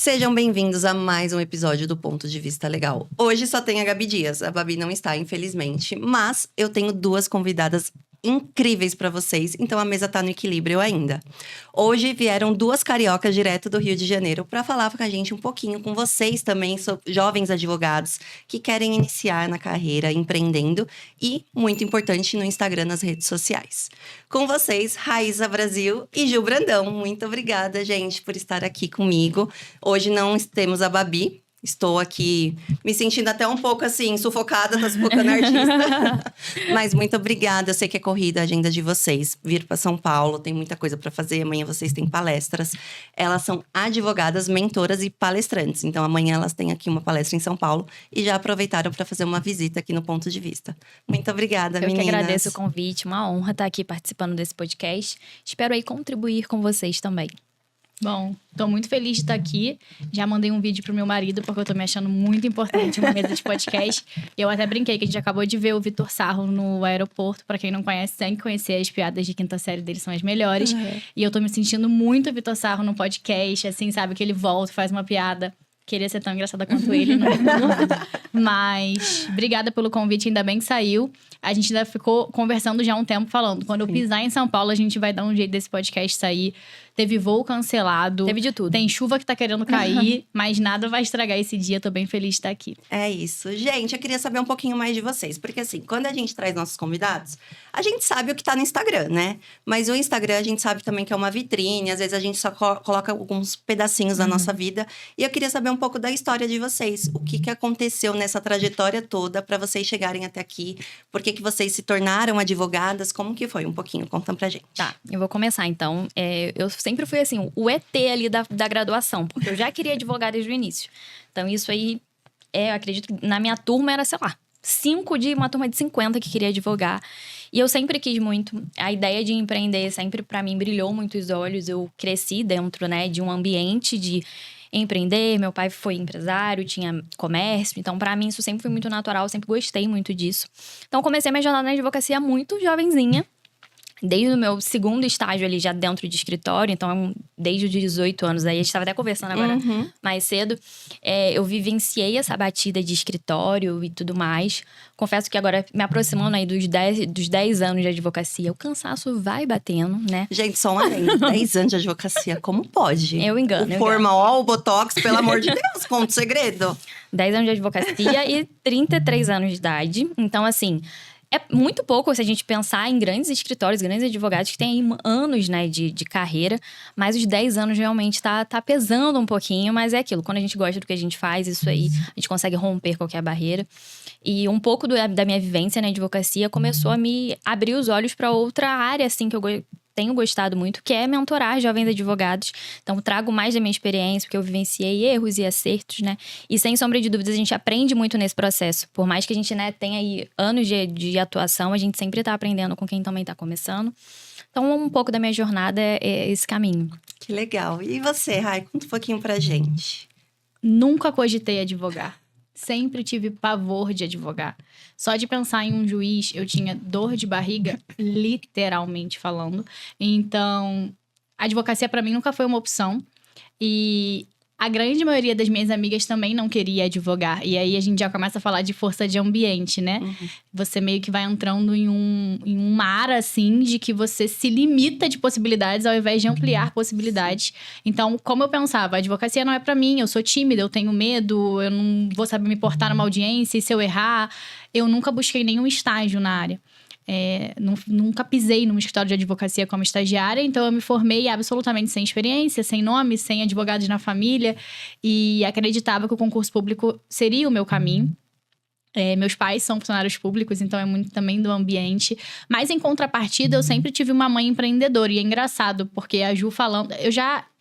Sejam bem-vindos a mais um episódio do Ponto de Vista Legal. Hoje só tem a Gabi Dias, a Babi não está, infelizmente, mas eu tenho duas convidadas incríveis para vocês, então a mesa tá no equilíbrio ainda. Hoje vieram duas cariocas direto do Rio de Janeiro para falar com a gente um pouquinho, com vocês também, jovens advogados que querem iniciar na carreira empreendendo e, muito importante, no Instagram, nas redes sociais. Com vocês, Raíza Brasil e Gil Brandão. Muito obrigada, gente, por estar aqui comigo. Hoje não temos a Babi. Estou aqui me sentindo até um pouco assim, sufocada, tá sufocando a artista. Mas muito obrigada. Eu sei que é corrida a agenda de vocês. Vir para São Paulo, tem muita coisa para fazer. Amanhã vocês têm palestras. Elas são advogadas, mentoras e palestrantes. Então amanhã elas têm aqui uma palestra em São Paulo e já aproveitaram para fazer uma visita aqui no Ponto de Vista. Muito obrigada, meninas. Eu que agradeço o convite, uma honra estar aqui participando desse podcast. Espero aí contribuir com vocês também. Bom, tô muito feliz de estar aqui. Já mandei um vídeo pro meu marido, porque eu tô me achando muito importante uma mesa de podcast. Eu até brinquei que a gente acabou de ver o Vitor Sarro no aeroporto. Pra quem não conhece, tem que conhecer. As piadas de quinta série dele são as melhores. E eu tô me sentindo muito Vitor Sarro no podcast, assim, sabe? Que ele volta e faz uma piada. Queria ser tão engraçada quanto ele, não. Mas, obrigada pelo convite, ainda bem que saiu. A gente ainda ficou conversando já há um tempo, falando. Quando eu pisar em São Paulo, a gente vai dar um jeito desse podcast sair. Teve voo cancelado. Teve de tudo. Tem chuva que tá querendo cair, mas nada vai estragar esse dia. Tô bem feliz de estar aqui. É isso. Gente, eu queria saber um pouquinho mais de vocês. Porque assim, quando a gente traz nossos convidados, a gente sabe o que tá no Instagram, né? Mas o Instagram, a gente sabe também que é uma vitrine. Às vezes a gente só coloca alguns pedacinhos da nossa vida. E eu queria saber um pouco da história de vocês. O que aconteceu nessa trajetória toda para vocês chegarem até aqui? Por que vocês se tornaram advogadas? Como que foi? Um pouquinho, conta pra gente. Tá, eu vou começar então. Eu sempre fui assim, o ET ali da graduação. Porque eu já queria advogar desde o início. Então isso aí, eu acredito, na minha turma era, sei lá, 5 de uma turma de 50 que queria advogar. E eu sempre quis muito. A ideia de empreender sempre, pra mim, brilhou muito os olhos. Eu cresci dentro, né, de um ambiente de empreender. Meu pai foi empresário, tinha comércio. Então, pra mim, isso sempre foi muito natural. Eu sempre gostei muito disso. Então, comecei minha jornada na advocacia muito jovenzinha. Desde o meu segundo estágio ali, já dentro de escritório. Então, desde os 18 anos. Aí, a gente estava até conversando agora mais cedo. Eu vivenciei essa batida de escritório e tudo mais. Confesso que agora, me aproximando aí dos 10 anos de advocacia, o cansaço vai batendo, né? Gente, só um adendo. 10 anos de advocacia, como pode? Eu engano. O formal, o botox, pelo amor de Deus, conta o segredo. 10 anos de advocacia e 33 anos de idade. Então, assim, é muito pouco se a gente pensar em grandes escritórios, grandes advogados que têm anos, né, de carreira. Mas os 10 anos realmente tá pesando um pouquinho. Mas é aquilo, quando a gente gosta do que a gente faz, isso aí, a gente consegue romper qualquer barreira. E um pouco da minha vivência na advocacia começou a me abrir os olhos para outra área, assim, que eu tenho gostado muito, que é mentorar jovens advogados. Então, trago mais da minha experiência, porque eu vivenciei erros e acertos, né? E, sem sombra de dúvidas, a gente aprende muito nesse processo. Por mais que a gente, né, tenha aí anos de atuação, a gente sempre tá aprendendo com quem também tá começando. Então, um pouco da minha jornada é esse caminho. Que legal. E você, Rai? Conta um pouquinho pra gente. Nunca cogitei advogar. Sempre tive pavor de advogar. Só de pensar em um juiz, eu tinha dor de barriga, literalmente falando. Então, a advocacia pra mim nunca foi uma opção. E a grande maioria das minhas amigas também não queria advogar. E aí a gente já começa a falar de força de ambiente, né? Você meio que vai entrando em um mar, assim, de que você se limita de possibilidades ao invés de ampliar possibilidades. Então, como eu pensava, a advocacia não é pra mim, eu sou tímida, eu tenho medo, eu não vou saber me portar numa audiência, e se eu errar, eu nunca busquei nenhum estágio na área. Nunca pisei num escritório de advocacia como estagiária, então eu me formei absolutamente sem experiência, sem nome, sem advogados na família, e acreditava que o concurso público seria o meu caminho. Meus pais são funcionários públicos, então é muito também do ambiente. Mas, em contrapartida, eu sempre tive uma mãe empreendedora. E é engraçado, porque a Ju falando...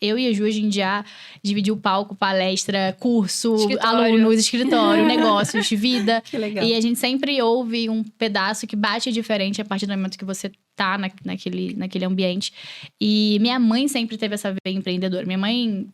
Eu e a Ju, a gente já dividiu palco, palestra, curso, alunos, escritório, negócios, vida. Que legal. E a gente sempre ouve um pedaço que bate diferente a partir do momento que você tá naquele ambiente. E minha mãe sempre teve essa veia empreendedora. Minha mãe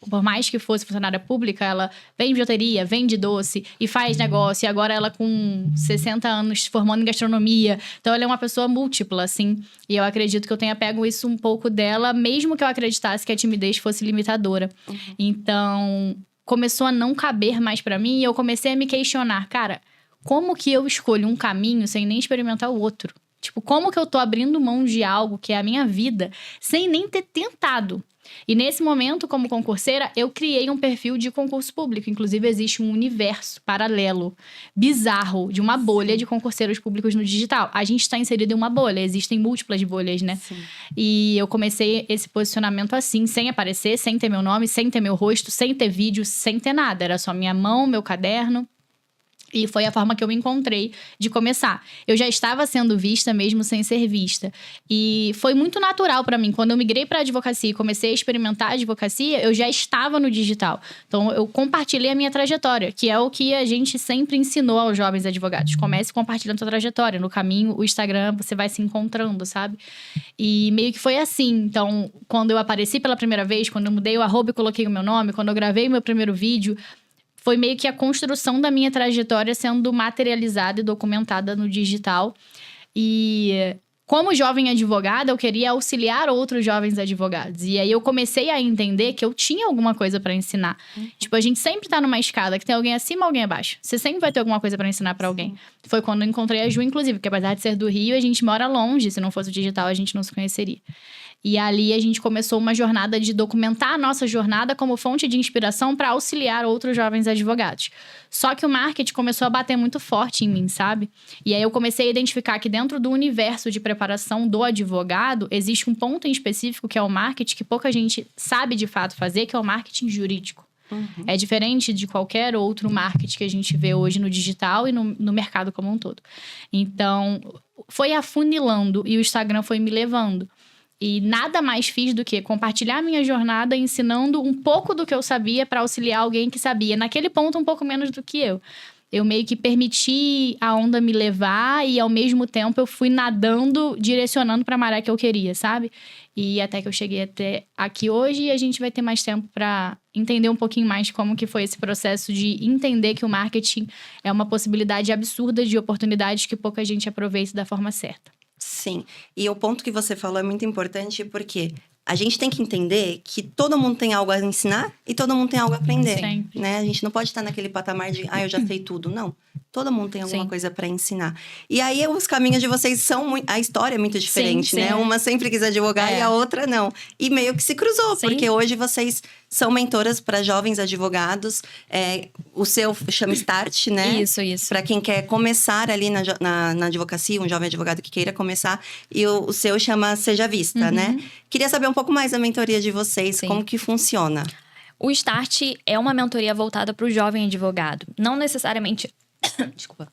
por mais que fosse funcionária pública, ela vende bijuteria, vende doce e faz negócio. E agora ela com 60 anos se formando em gastronomia. Então ela é uma pessoa múltipla, assim. E eu acredito que eu tenha pego isso um pouco dela, mesmo que eu acreditasse que a timidez fosse limitadora. Então, começou a não caber mais pra mim e eu comecei a me questionar. Cara, como que eu escolho um caminho sem nem experimentar o outro? Tipo, como que eu tô abrindo mão de algo que é a minha vida sem nem ter tentado? E nesse momento, como concurseira, eu criei um perfil de concurso público. Inclusive, existe um universo paralelo, bizarro, de uma bolha de concurseiros públicos no digital. A gente está inserido em uma bolha, existem múltiplas bolhas, né? Sim. E eu comecei esse posicionamento assim, sem aparecer, sem ter meu nome, sem ter meu rosto, sem ter vídeo, sem ter nada. Era só minha mão, meu caderno. E foi a forma que eu encontrei de começar. Eu já estava sendo vista mesmo sem ser vista. E foi muito natural para mim. Quando eu migrei para advocacia e comecei a experimentar a advocacia, eu já estava no digital. Então, eu compartilhei a minha trajetória, que é o que a gente sempre ensinou aos jovens advogados. Comece compartilhando sua trajetória. No caminho, o Instagram, você vai se encontrando, sabe? E meio que foi assim. Então, quando eu apareci pela primeira vez, quando eu mudei o arroba e coloquei o meu nome, quando eu gravei o meu primeiro vídeo, foi meio que a construção da minha trajetória sendo materializada e documentada no digital. E como jovem advogada, eu queria auxiliar outros jovens advogados. E aí eu comecei a entender que eu tinha alguma coisa para ensinar. Tipo, a gente sempre tá numa escada que tem alguém acima e alguém abaixo. Você sempre vai ter alguma coisa para ensinar para alguém. Foi quando eu encontrei a Ju, inclusive, porque apesar de ser do Rio, a gente mora longe. Se não fosse o digital, a gente não se conheceria. E ali a gente começou uma jornada de documentar a nossa jornada como fonte de inspiração para auxiliar outros jovens advogados. Só que o marketing começou a bater muito forte em mim, sabe? E aí eu comecei a identificar que dentro do universo de preparação do advogado, existe um ponto em específico que é o marketing, que pouca gente sabe de fato fazer, que é o marketing jurídico. É diferente de qualquer outro marketing que a gente vê hoje no digital e no mercado como um todo. Então, foi afunilando e o Instagram foi me levando. E nada mais fiz do que compartilhar minha jornada ensinando um pouco do que eu sabia para auxiliar alguém que sabia. Naquele ponto, um pouco menos do que eu. Eu meio que permiti a onda me levar e, ao mesmo tempo, eu fui nadando, direcionando para a maré que eu queria, sabe? E até que eu cheguei até aqui hoje e a gente vai ter mais tempo para entender um pouquinho mais como que foi esse processo de entender que o marketing é uma possibilidade absurda de oportunidades que pouca gente aproveita da forma certa. Sim, e o ponto que você falou é muito importante porque a gente tem que entender que todo mundo tem algo a ensinar e todo mundo tem algo a aprender, Sempre. né? A gente não pode estar naquele patamar de, eu já sei tudo. Não, todo mundo tem alguma Sim. coisa para ensinar. E aí, os caminhos de vocês são muito... A história é muito diferente, Sim, né? sim. Uma sempre quis advogar e a outra não. E meio que se cruzou, Sim. porque hoje vocês são mentoras para jovens advogados. O seu chama Start, né? Isso. Para quem quer começar ali na advocacia, um jovem advogado que queira começar. E o seu chama Seja Vista, né? Queria saber um pouco mais da mentoria de vocês, Sim. como que funciona. O Start é uma mentoria voltada para o jovem advogado. Não necessariamente... Desculpa.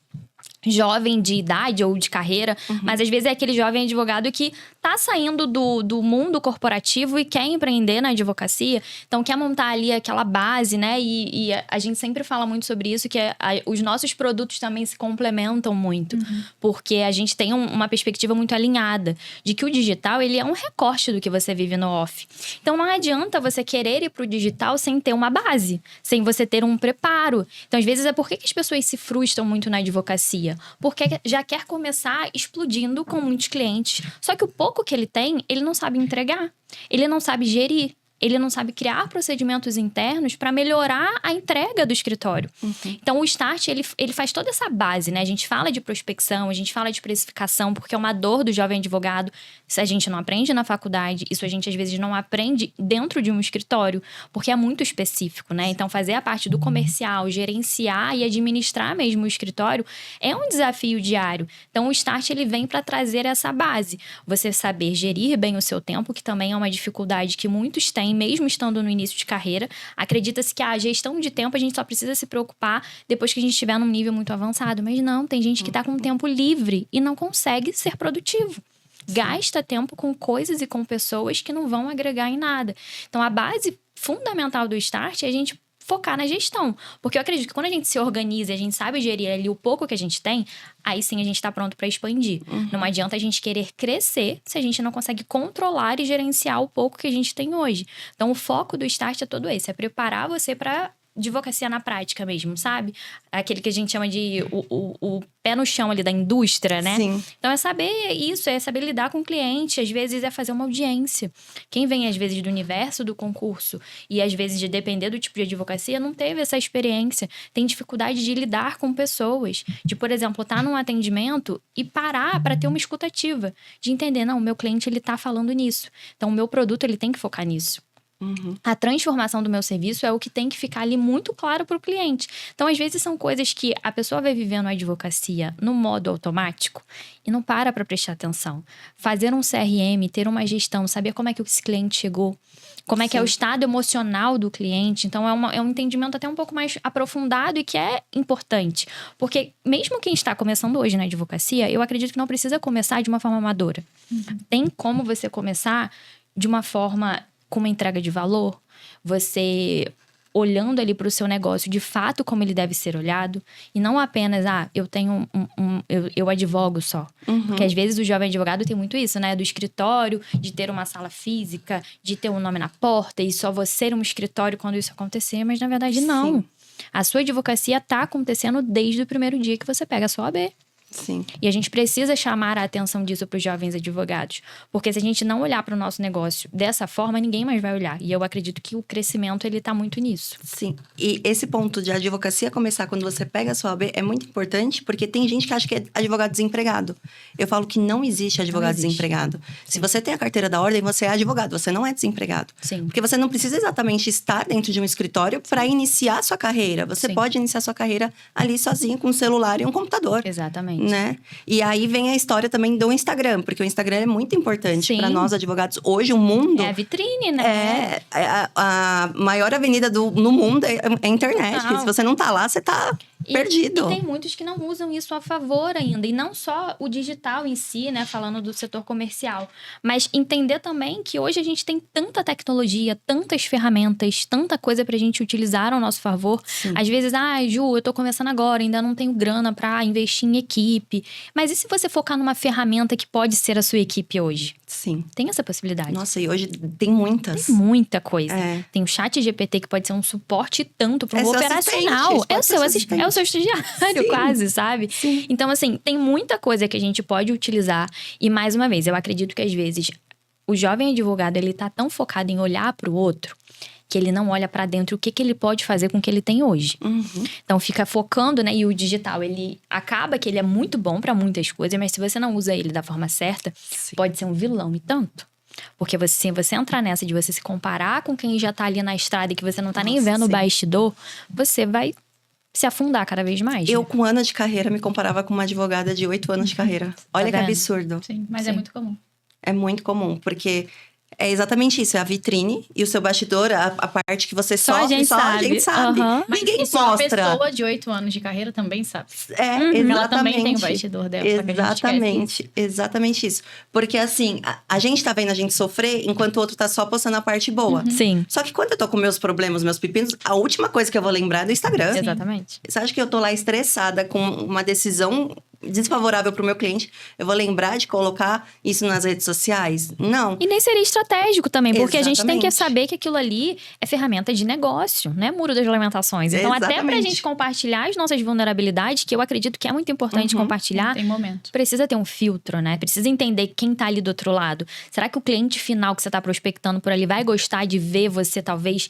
Jovem de idade ou de carreira, mas às vezes é aquele jovem advogado que tá saindo do mundo corporativo e quer empreender na advocacia, então quer montar ali aquela base, né? E a gente sempre fala muito sobre isso, que os nossos produtos também se complementam muito, porque a gente tem uma perspectiva muito alinhada de que o digital, ele é um recorte do que você vive no off. Então não adianta você querer ir pro digital sem ter uma base, sem você ter um preparo. Então às vezes é por que as pessoas se frustram muito na advocacia? Porque já quer começar explodindo com muitos clientes. Só que o pouco que ele tem, ele não sabe entregar. Ele não sabe gerir. Ele não sabe criar procedimentos internos para melhorar a entrega do escritório. Então, o Start, ele faz toda essa base, né? A gente fala de prospecção, a gente fala de precificação, porque é uma dor do jovem advogado. Isso a gente não aprende na faculdade, isso a gente, às vezes, não aprende dentro de um escritório, porque é muito específico, né? Então, fazer a parte do comercial, gerenciar e administrar mesmo o escritório é um desafio diário. Então, o Start, ele vem para trazer essa base. Você saber gerir bem o seu tempo, que também é uma dificuldade que muitos têm, mesmo estando no início de carreira. Acredita-se que a gestão de tempo a gente só precisa se preocupar depois que a gente estiver num nível muito avançado. Mas não, tem gente que está com tempo livre e não consegue ser produtivo. Gasta tempo com coisas e com pessoas que não vão agregar em nada. Então, a base fundamental do Start é a gente focar na gestão. Porque eu acredito que quando a gente se organiza e a gente sabe gerir ali o pouco que a gente tem, aí sim a gente tá pronto para expandir. Não adianta a gente querer crescer se a gente não consegue controlar e gerenciar o pouco que a gente tem hoje. Então, o foco do Start é todo esse, é preparar você para advocacia na prática mesmo, sabe? Aquele que a gente chama de o pé no chão ali da indústria, né? Sim. Então, é saber isso, é saber lidar com o cliente. Às vezes, é fazer uma audiência. Quem vem, às vezes, do universo do concurso e, às vezes, de depender do tipo de advocacia, não teve essa experiência. Tem dificuldade de lidar com pessoas. De, por exemplo, estar num atendimento e parar para ter uma escutativa. De entender, não, o meu cliente, ele tá falando nisso. Então, o meu produto, ele tem que focar nisso. A transformação do meu serviço é o que tem que ficar ali muito claro para o cliente. Então, às vezes, são coisas que a pessoa vai vivendo a advocacia no modo automático e não para prestar atenção. Fazer um CRM, ter uma gestão, saber como é que esse cliente chegou, como é que é o estado emocional do cliente. Então, é um entendimento até um pouco mais aprofundado e que é importante. Porque mesmo quem está começando hoje na advocacia, eu acredito que não precisa começar de uma forma amadora. Tem como você começar de uma forma com uma entrega de valor, você olhando ali para o seu negócio de fato como ele deve ser olhado, e não apenas, eu tenho eu advogo só. Porque às vezes o jovem advogado tem muito isso, né? Do escritório, de ter uma sala física, de ter um nome na porta, e só você ser um escritório quando isso acontecer, mas na verdade não. Sim. A sua advocacia está acontecendo desde o primeiro dia que você pega a sua OAB. Sim. E a gente precisa chamar a atenção disso para os jovens advogados. Porque se a gente não olhar para o nosso negócio dessa forma, ninguém mais vai olhar. E eu acredito que o crescimento, ele tá muito nisso. Sim. E esse ponto de advocacia começar quando você pega a sua OAB é muito importante, porque tem gente que acha que é advogado desempregado. Eu falo que não existe advogado desempregado. Se você tem a carteira da ordem, você é advogado, você não é desempregado. Sim. Porque você não precisa exatamente estar dentro de um escritório para iniciar a sua carreira. Você Sim. pode iniciar a sua carreira ali sozinho, com um celular e um computador. Exatamente. Né? E aí vem a história também do Instagram, porque o Instagram é muito importante para nós advogados. Hoje o mundo é a vitrine, né? a maior avenida no mundo é a internet. Não. Se você não tá lá, você tá perdido. E tem muitos que não usam isso a favor ainda. E não só o digital em si, né? Falando do setor comercial. Mas entender também que hoje a gente tem tanta tecnologia, tantas ferramentas, tanta coisa pra gente utilizar ao nosso favor. Sim. Às vezes, Ju, eu tô começando agora, ainda não tenho grana pra investir em equipe. Mas e se você focar numa ferramenta que pode ser a sua equipe hoje? Sim. Tem essa possibilidade. Nossa, e hoje tem muitas. Tem muita coisa. É. Tem o chat GPT que pode ser um suporte tanto para um É seu operacional. assistente, É o pode ser seu assistente. é o seu estagiário, Sim. quase, sabe? Sim. Então, assim, tem muita coisa que a gente pode utilizar. E, mais uma vez, eu acredito que às vezes o jovem advogado, ele tá tão focado em olhar para o outro que ele não olha para dentro o que ele pode fazer com o que ele tem hoje. Então, fica focando, né? E o digital, ele acaba que ele é muito bom para muitas coisas, mas se você não usa ele da forma certa, Sim. pode ser um vilão e tanto. Porque se você entrar nessa de você se comparar com quem já tá ali na estrada e que você não tá nem vendo o sim. bastidor, você vai se afundar cada vez mais. Eu, né? com anos de carreira, me comparava com uma advogada de 8 anos de carreira. Olha que vendo? absurdo. Sim, mas Sim. é muito comum. É muito comum, porque é exatamente isso. É a vitrine e o seu bastidor, a parte que você Só a sofre, gente só a sabe. gente sabe. Aham. Ninguém Isso uma mostra. pessoa de 8 anos de carreira também sabe. É, Uhum. exatamente. Ela também tem o bastidor dela, só que a gente esquece. Exatamente isso. Porque assim, a gente tá vendo a gente sofrer enquanto o outro tá só postando a parte boa. Sim, Só que quando eu tô com meus problemas, meus pepinos, a última coisa que eu vou lembrar é do Instagram. exatamente. Você acha que eu tô lá estressada com uma decisão desfavorável pro meu cliente? Eu vou lembrar de colocar isso nas redes sociais? Não. E nem seria estratégico também, porque a gente tem que Exatamente. saber que aquilo ali é ferramenta de negócio, não é muro das lamentações. Então, até pra Exatamente. gente compartilhar as nossas vulnerabilidades, que eu acredito que é muito importante compartilhar, Tem momento. precisa ter um filtro, né? Precisa entender quem tá ali do outro lado. Será que o cliente final que você tá prospectando por ali vai gostar de ver você, talvez,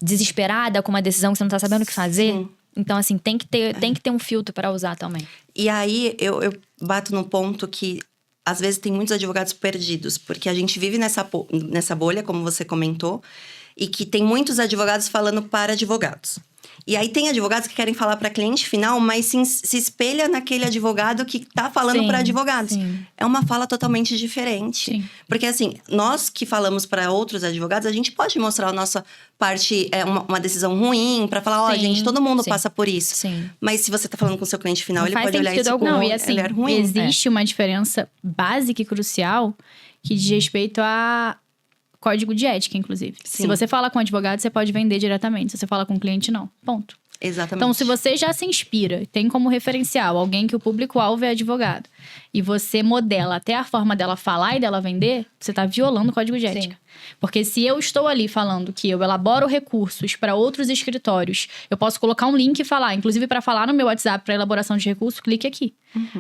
desesperada com uma decisão que você não tá sabendo o que fazer? Sim. Então, assim, tem que ter um filtro para usar também. E aí, eu bato no ponto que, às vezes, tem muitos advogados perdidos. Porque a gente vive nessa bolha, como você comentou. E que tem muitos advogados falando para advogados. E aí, tem advogados que querem falar para cliente final, mas se espelha naquele advogado que tá falando Sim, para advogados. sim. É uma fala totalmente diferente. Sim. Porque, assim, nós que falamos para outros advogados, a gente pode mostrar a nossa parte, uma decisão ruim, para falar, ó, Sim, gente, todo mundo sim. passa por isso. Sim. Mas se você tá falando com o seu cliente final, Não ele faz pode olhar sentido isso algum. como Não, e assim, olhar ruim. existe uma diferença básica e crucial que diz respeito a código de ética, inclusive. Sim. Se você fala com advogado, você pode vender diretamente. Se você fala com cliente, não. Ponto. Exatamente. Então, se você já se inspira, tem como referencial alguém que o público-alvo é advogado, e você modela até a forma dela falar e dela vender, você tá violando o código de ética. Porque se eu estou ali falando que eu elaboro recursos para outros escritórios, eu posso colocar um link e falar, inclusive para falar no meu WhatsApp para elaboração de recursos, clique aqui.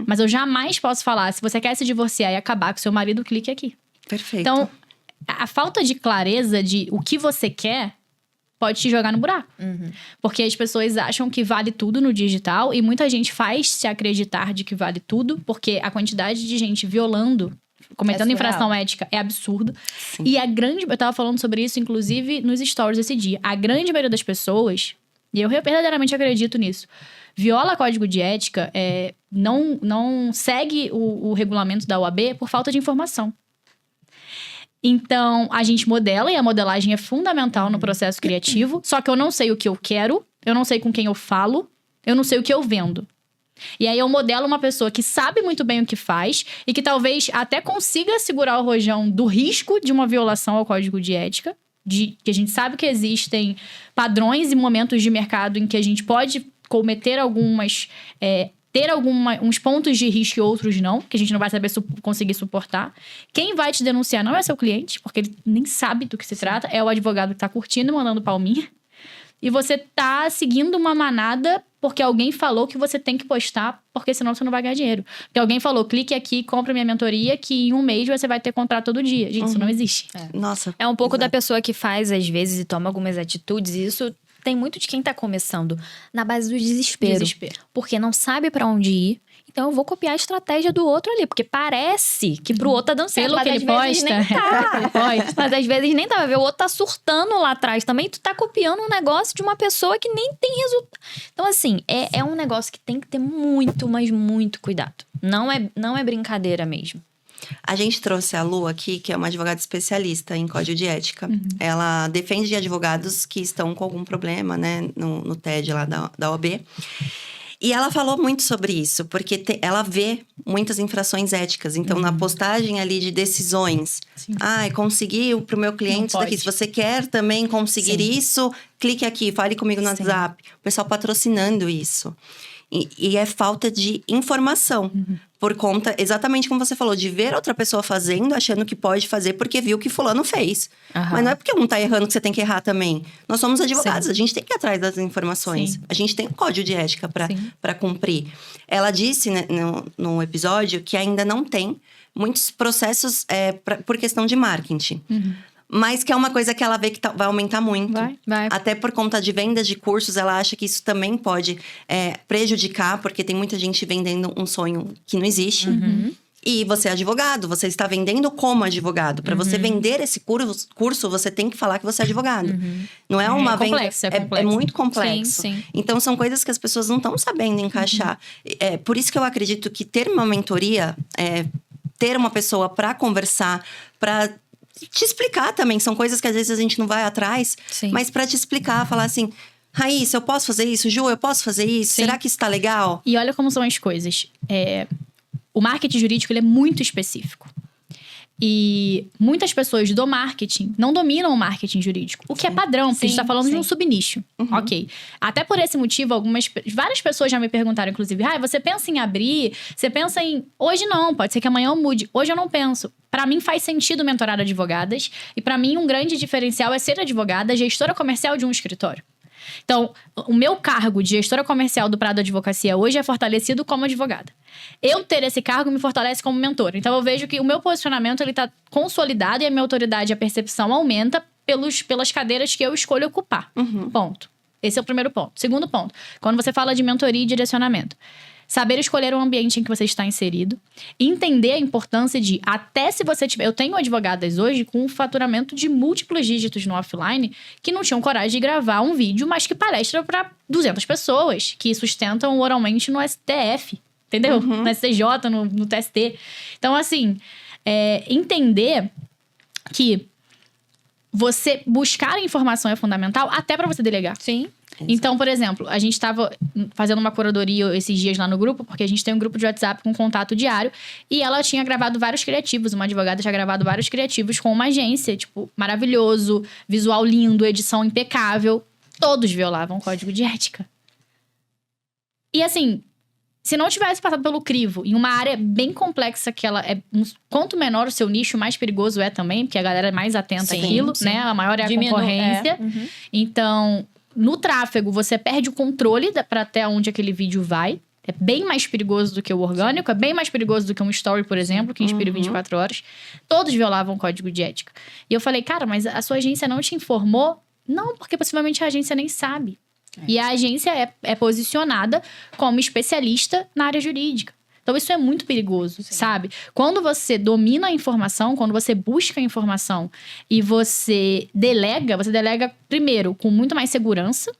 Mas eu jamais posso falar, se você quer se divorciar e acabar com seu marido, clique aqui. Perfeito. Então, a falta de clareza de o que você quer pode te jogar no buraco. Porque as pessoas acham que vale tudo no digital e muita gente faz se acreditar de que vale tudo, porque a quantidade de gente violando, cometendo infração ética é absurdo. Sim. E eu tava falando sobre isso, inclusive, nos stories esse dia. A grande maioria das pessoas, e eu verdadeiramente acredito nisso, viola código de ética, não segue o regulamento da OAB por falta de informação. Então, a gente modela, e a modelagem é fundamental no processo criativo. Só que eu não sei o que eu quero, eu não sei com quem eu falo, eu não sei o que eu vendo. E aí eu modelo uma pessoa que sabe muito bem o que faz e que talvez até consiga segurar o rojão do risco de uma violação ao código de ética. Que a gente sabe que existem padrões e momentos de mercado em que a gente pode cometer ter uns pontos de risco e outros não, que a gente não vai saber conseguir suportar. Quem vai te denunciar não é seu cliente, porque ele nem sabe do que se trata, é o advogado que tá curtindo e mandando palminha. E você tá seguindo uma manada porque alguém falou que você tem que postar, porque senão você não vai ganhar dinheiro. Porque alguém falou, clique aqui, compre minha mentoria, que em um mês você vai ter contrato todo dia. Gente, isso não existe. Nossa. É um pouco da pessoa que faz, às vezes, e toma algumas atitudes, e isso tem muito de quem tá começando na base do desespero. Porque não sabe pra onde ir. Então, eu vou copiar a estratégia do outro ali. Porque parece que pro outro tá dando certo. Pelo Mas que ele às vezes posta. nem tá. Mas às vezes nem tá. Vai ver, o outro tá surtando lá atrás também. Tu tá copiando um negócio de uma pessoa que nem tem resultado. Então, assim, é um negócio que tem que ter muito, mas muito cuidado. Não é brincadeira mesmo. A gente trouxe a Lu aqui, que é uma advogada especialista em código de ética. Ela defende advogados que estão com algum problema, né, no TED lá da OAB. E ela falou muito sobre isso, porque ela vê muitas infrações éticas. Então, na postagem ali de decisões, conseguiu para o meu cliente isso daqui. Se você quer também conseguir isso, clique aqui, fale comigo no WhatsApp. O pessoal patrocinando isso. E é falta de informação. Por conta, exatamente como você falou, de ver outra pessoa fazendo, achando que pode fazer porque viu que fulano fez. Mas não é porque um tá errando que você tem que errar também. Nós somos advogados, a gente tem que ir atrás das informações. A gente tem um código de ética para cumprir. Ela disse, né, no episódio que ainda não tem muitos processos por questão de marketing. Mas que é uma coisa que ela vê que vai aumentar muito. Vai. Até por conta de vendas de cursos, ela acha que isso também pode prejudicar, porque tem muita gente vendendo um sonho que não existe. E você é advogado, você está vendendo como advogado. Para você vender esse curso, você tem que falar que você é advogado. Não é uma venda. É muito complexo. Sim. Então, são coisas que as pessoas não estão sabendo encaixar. Por isso que eu acredito que ter uma mentoria, ter uma pessoa para conversar, para te explicar também. São coisas que às vezes a gente não vai atrás. Mas para te explicar, falar assim... Raíssa, eu posso fazer isso? Ju, eu posso fazer isso? Será que isso tá legal? E olha como são as coisas. O marketing jurídico, ele é muito específico. E muitas pessoas do marketing não dominam o marketing jurídico. O que é padrão, porque a gente tá falando de um subnicho. Ok. Até por esse motivo, várias pessoas já me perguntaram, inclusive, você pensa em abrir? Você pensa em... Hoje não, pode ser que amanhã eu mude. Hoje eu não penso. Pra mim faz sentido mentorar advogadas. E pra mim um grande diferencial é ser advogada, gestora comercial de um escritório. Então, o meu cargo de gestora comercial do Prado Advocacia hoje é fortalecido como advogada. Eu ter esse cargo me fortalece como mentora. Então, eu vejo que o meu posicionamento ele tá consolidado e a minha autoridade e a percepção aumenta pelas cadeiras que eu escolho ocupar. Ponto. Esse é o primeiro ponto. Segundo ponto, quando você fala de mentoria e direcionamento. Saber escolher o ambiente em que você está inserido. Entender a importância de, até se você tiver... Eu tenho advogadas hoje com um faturamento de múltiplos dígitos no offline que não tinham coragem de gravar um vídeo, mas que palestra para 200 pessoas que sustentam oralmente no STF. Entendeu? No STJ, no TST. Então, assim, entender que você buscar a informação é fundamental até para você delegar. Sim. Então, por exemplo, a gente estava fazendo uma curadoria esses dias lá no grupo, porque a gente tem um grupo de WhatsApp com contato diário, e ela tinha gravado vários criativos, uma advogada tinha gravado vários criativos com uma agência, tipo, maravilhoso, visual lindo, edição impecável. Todos violavam o código de ética. E assim, se não tivesse passado pelo crivo, em uma área bem complexa que ela é... Quanto menor o seu nicho, mais perigoso é também, porque a galera é mais atenta àquilo, né? A maior é a concorrência. Então, no tráfego, você perde o controle para até onde aquele vídeo vai. É bem mais perigoso do que o orgânico, é bem mais perigoso do que um story, por exemplo, que inspira 24 horas. Todos violavam o código de ética. E eu falei, cara, mas a sua agência não te informou? Não, porque possivelmente a agência nem sabe. E a agência é posicionada como especialista na área jurídica. Então, isso é muito perigoso, sabe? Quando você domina a informação, quando você busca a informação e você delega primeiro com muito mais segurança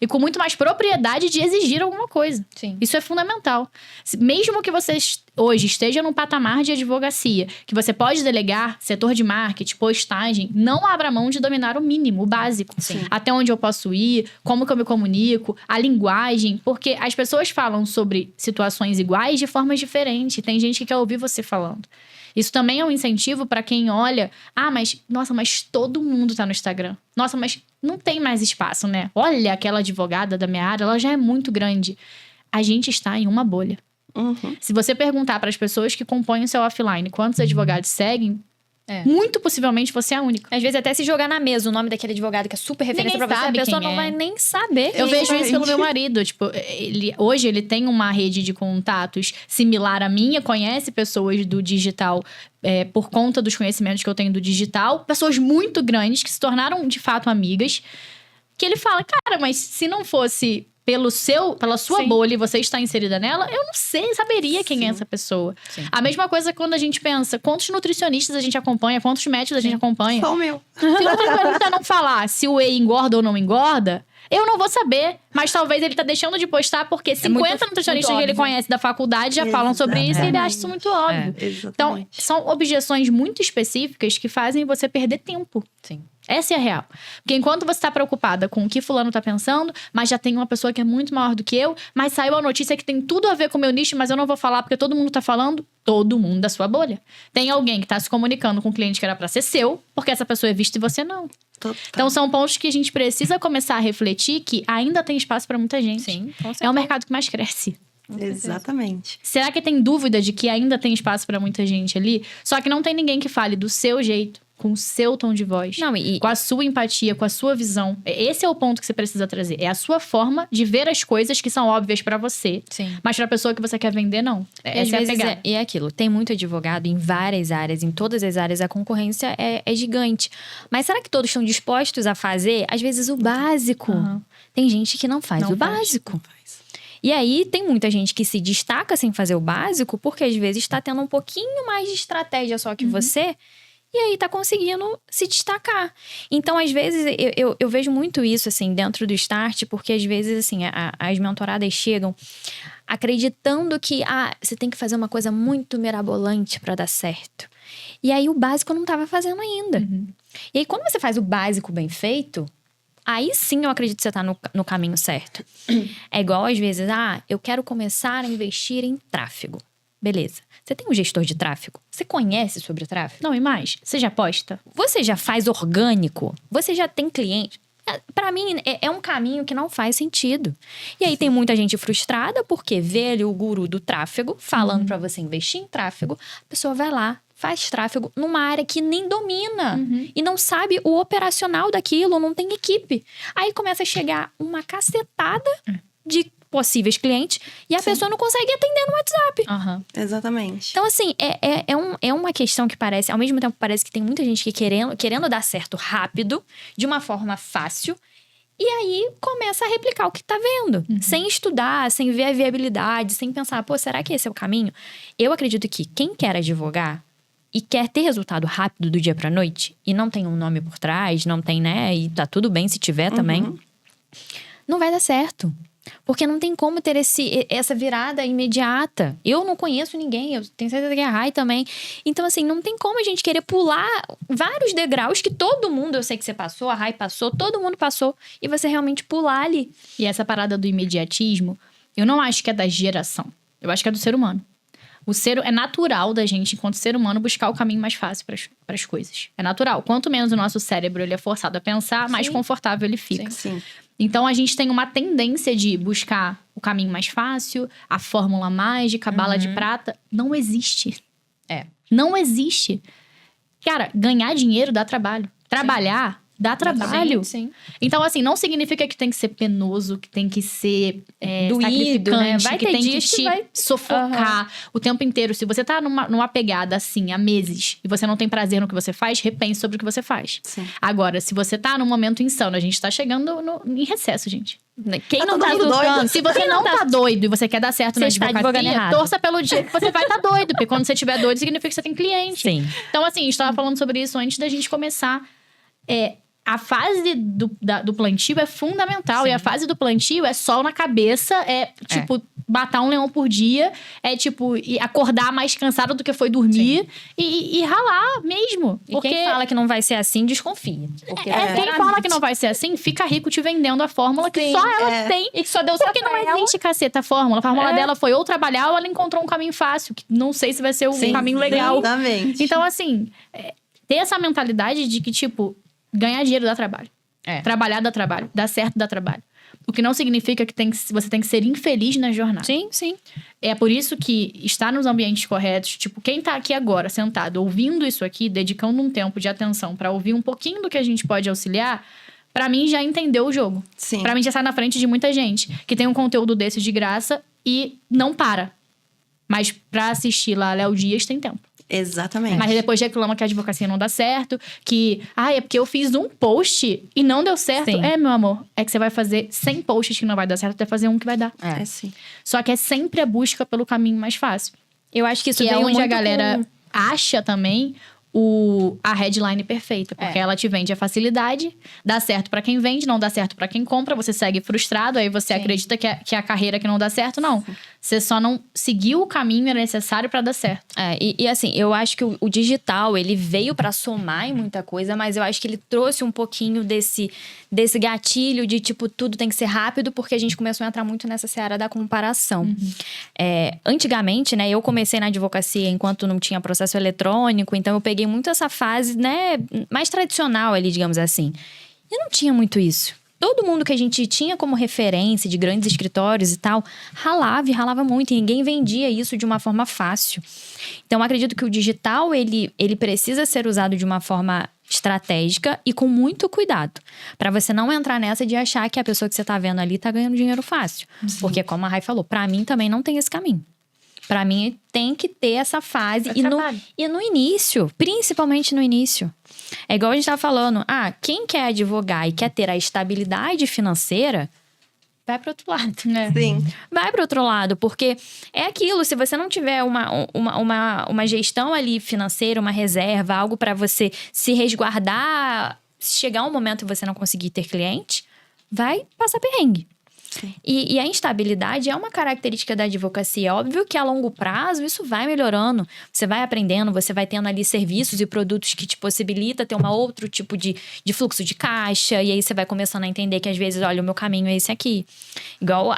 e com muito mais propriedade de exigir alguma coisa. Sim. Isso é fundamental. Mesmo que você hoje esteja num patamar de advocacia, que você pode delegar setor de marketing, postagem, não abra mão de dominar o mínimo, o básico. Sim. Até onde eu posso ir, como que eu me comunico, a linguagem. Porque as pessoas falam sobre situações iguais de formas diferentes. Tem gente que quer ouvir você falando. Isso também é um incentivo para quem olha... mas todo mundo tá no Instagram. Nossa, mas não tem mais espaço, né? Olha, aquela advogada da minha área, ela já é muito grande. A gente está em uma bolha. Se você perguntar para as pessoas que compõem o seu offline quantos advogados seguem, muito possivelmente você é a única. Às vezes até se jogar na mesa o nome daquele advogado que é super referência Ninguém pra você, a sabe pessoa quem não é. vai nem saber. Eu vejo isso pelo meu marido. Tipo, hoje ele tem uma rede de contatos similar à minha, conhece pessoas do digital por conta dos conhecimentos que eu tenho do digital. Pessoas muito grandes que se tornaram, de fato, amigas. Que ele fala, cara, mas se não fosse pela sua bolha e você está inserida nela, eu não saberia quem é essa pessoa. Sim. A mesma coisa quando a gente pensa, quantos nutricionistas a gente acompanha, quantos médicos a gente acompanha. Só o meu. Se o nutricionista não falar se o whey engorda ou não engorda, eu não vou saber. Mas talvez ele tá deixando de postar porque 50 nutricionistas que ele conhece da faculdade já falam sobre isso e ele acha isso muito óbvio. Então, são objeções muito específicas que fazem você perder tempo. Sim. Essa é a real. Porque enquanto você tá preocupada com o que fulano tá pensando, mas já tem uma pessoa que é muito maior do que eu, mas saiu a notícia que tem tudo a ver com o meu nicho, mas eu não vou falar porque todo mundo tá falando, todo mundo da sua bolha. Tem alguém que tá se comunicando com um cliente que era pra ser seu, porque essa pessoa é vista e você não. Total. Então, são pontos que a gente precisa começar a refletir que ainda tem espaço pra muita gente. Sim, com certeza. É o mercado que mais cresce. Exatamente. Será que tem dúvida de que ainda tem espaço pra muita gente ali? Só que não tem ninguém que fale do seu jeito, com o seu tom de voz, Não, com a sua empatia, com a sua visão. Esse é o ponto que você precisa trazer. É a sua forma de ver as coisas que são óbvias pra você. Sim. Mas pra pessoa que você quer vender, não. E às Essa é a vezes pegada. é aquilo. Tem muito advogado em várias áreas, em todas as áreas, a concorrência é gigante. Mas será que todos estão dispostos a fazer, às vezes, o básico? Tem gente que não faz Não o faz. básico. E aí, tem muita gente que se destaca sem fazer o básico, porque às vezes está tendo um pouquinho mais de estratégia só que você, e aí tá conseguindo se destacar. Então, às vezes, eu vejo muito isso, assim, dentro do Start, porque às vezes, assim, as mentoradas chegam acreditando que você tem que fazer uma coisa muito mirabolante para dar certo. E aí, o básico eu não tava fazendo ainda. E aí, quando você faz o básico bem feito, aí sim eu acredito que você tá no caminho certo. É igual, às vezes, eu quero começar a investir em tráfego. Beleza. Você tem um gestor de tráfego? Você conhece sobre tráfego? Não, e mais? Você já posta? Você já faz orgânico? Você já tem cliente? Pra mim, é um caminho que não faz sentido. E aí tem muita gente frustrada porque vê ali o guru do tráfego falando pra você investir em tráfego. A pessoa vai lá, faz tráfego numa área que nem domina. E não sabe o operacional daquilo, não tem equipe. Aí começa a chegar uma cacetada de possíveis clientes e a pessoa não consegue atender no WhatsApp. Exatamente. Então, assim, é uma questão que parece... Ao mesmo tempo, parece que tem muita gente que querendo dar certo rápido, de uma forma fácil. E aí, começa a replicar o que tá vendo. Sem estudar, sem ver a viabilidade, sem pensar, será que esse é o caminho? Eu acredito que quem quer advogar e quer ter resultado rápido do dia pra noite, e não tem um nome por trás, não tem, né? E tá tudo bem se tiver também. Não vai dar certo. Porque não tem como ter essa virada imediata. Eu não conheço ninguém, eu tenho certeza que a Rai também. Então, assim, não tem como a gente querer pular vários degraus que todo mundo, eu sei que você passou, a Rai passou, todo mundo passou, e você realmente pular ali. E essa parada do imediatismo, eu não acho que é da geração. Eu acho que é do ser humano. É natural da gente, enquanto ser humano, buscar o caminho mais fácil para as coisas. É natural. Quanto menos o nosso cérebro ele é forçado a pensar, mais confortável ele fica. Sim. Então, a gente tem uma tendência de buscar o caminho mais fácil, a fórmula mágica, a bala de prata. Não existe. Não existe. Cara, ganhar dinheiro dá trabalho. Trabalhar dá trabalho. Sim. Então, assim, não significa que tem que ser penoso, que tem que ser Doído, né? sacrificante, Vai que ter tem que dias que te vai- sufocar o tempo inteiro. Se você tá numa pegada assim há meses e você não tem prazer no que você faz, repense sobre o que você faz. Sim. Agora, se você tá num momento insano, a gente tá chegando em recesso, gente. Quem Tá não todo tá mundo doido. lutando? Se você não tá doido e você quer dar certo na Você está advogando advocacia, errado. torça pelo dia que você vai estar doido. Porque quando você estiver doido, significa que você tem cliente. Sim. Então, assim, a gente tava falando sobre isso antes da gente começar. A fase do plantio é fundamental. Sim. E a fase do plantio é sol na cabeça. Tipo, matar um leão por dia. É, tipo, acordar mais cansado do que foi dormir. E ralar mesmo. E Porque quem fala que não vai ser assim, desconfia. Porque quem fala que não vai ser assim, fica rico te vendendo a fórmula que só ela tem. E que só deu certo Porque não pra ela. existe, caceta, a fórmula. A fórmula dela foi ou trabalhar ou ela encontrou um caminho fácil. Que não sei se vai ser o caminho legal. Exatamente. Então, assim, ter essa mentalidade de que, tipo, ganhar dinheiro dá trabalho. Trabalhar dá trabalho. Dar certo dá trabalho. O que não significa que você tem que ser infeliz na jornada. Sim, sim. É por isso que estar nos ambientes corretos, tipo, quem tá aqui agora, sentado, ouvindo isso aqui, dedicando um tempo de atenção pra ouvir um pouquinho do que a gente pode auxiliar, pra mim já entendeu o jogo. Sim. Pra mim já sai na frente de muita gente que tem um conteúdo desse de graça e não para. Mas pra assistir lá Léo Dias tem tempo. Exatamente. Mas depois reclama que a advocacia não dá certo, que... é porque eu fiz um post e não deu certo. Sim. Meu amor, é que você vai fazer 100 posts que não vai dar certo até fazer um que vai dar. É sim. Só que é sempre a busca pelo caminho mais fácil. Eu acho que isso Que é veio onde a muito galera com- acha também a headline perfeita. Porque ela te vende a facilidade, dá certo pra quem vende, não dá certo pra quem compra. Você segue frustrado, aí você acredita que é a carreira que não dá certo. Não. Você só não seguiu o caminho necessário pra dar certo. E assim, eu acho que o digital, ele veio pra somar em muita coisa, mas eu acho que ele trouxe um pouquinho desse gatilho de, tipo, tudo tem que ser rápido, porque a gente começou a entrar muito nessa seara da comparação. Antigamente, né, eu comecei na advocacia enquanto não tinha processo eletrônico, então eu peguei muito essa fase, né, mais tradicional ali, digamos assim. E não tinha muito isso. Todo mundo que a gente tinha como referência de grandes escritórios e tal, ralava muito. E ninguém vendia isso de uma forma fácil. Então, eu acredito que o digital, ele precisa ser usado de uma forma estratégica e com muito cuidado. Pra você não entrar nessa de achar que a pessoa que você tá vendo ali tá ganhando dinheiro fácil. Sim. Porque, como a Rai falou, pra mim também não tem esse caminho. Pra mim, tem que ter essa fase. E no início, principalmente no início. É igual a gente tava falando. Quem quer advogar e quer ter a estabilidade financeira, vai pro outro lado. Sim. Vai pro outro lado, porque é aquilo. Se você não tiver uma gestão ali financeira, uma reserva, algo pra você se resguardar, se chegar um momento e você não conseguir ter cliente, vai passar perrengue. E a instabilidade é uma característica da advocacia. É óbvio que a longo prazo isso vai melhorando. Você vai aprendendo, você vai tendo ali serviços e produtos que te possibilita ter um outro tipo de fluxo de caixa. E aí você vai começando a entender que às vezes, olha, o meu caminho é esse aqui. Igual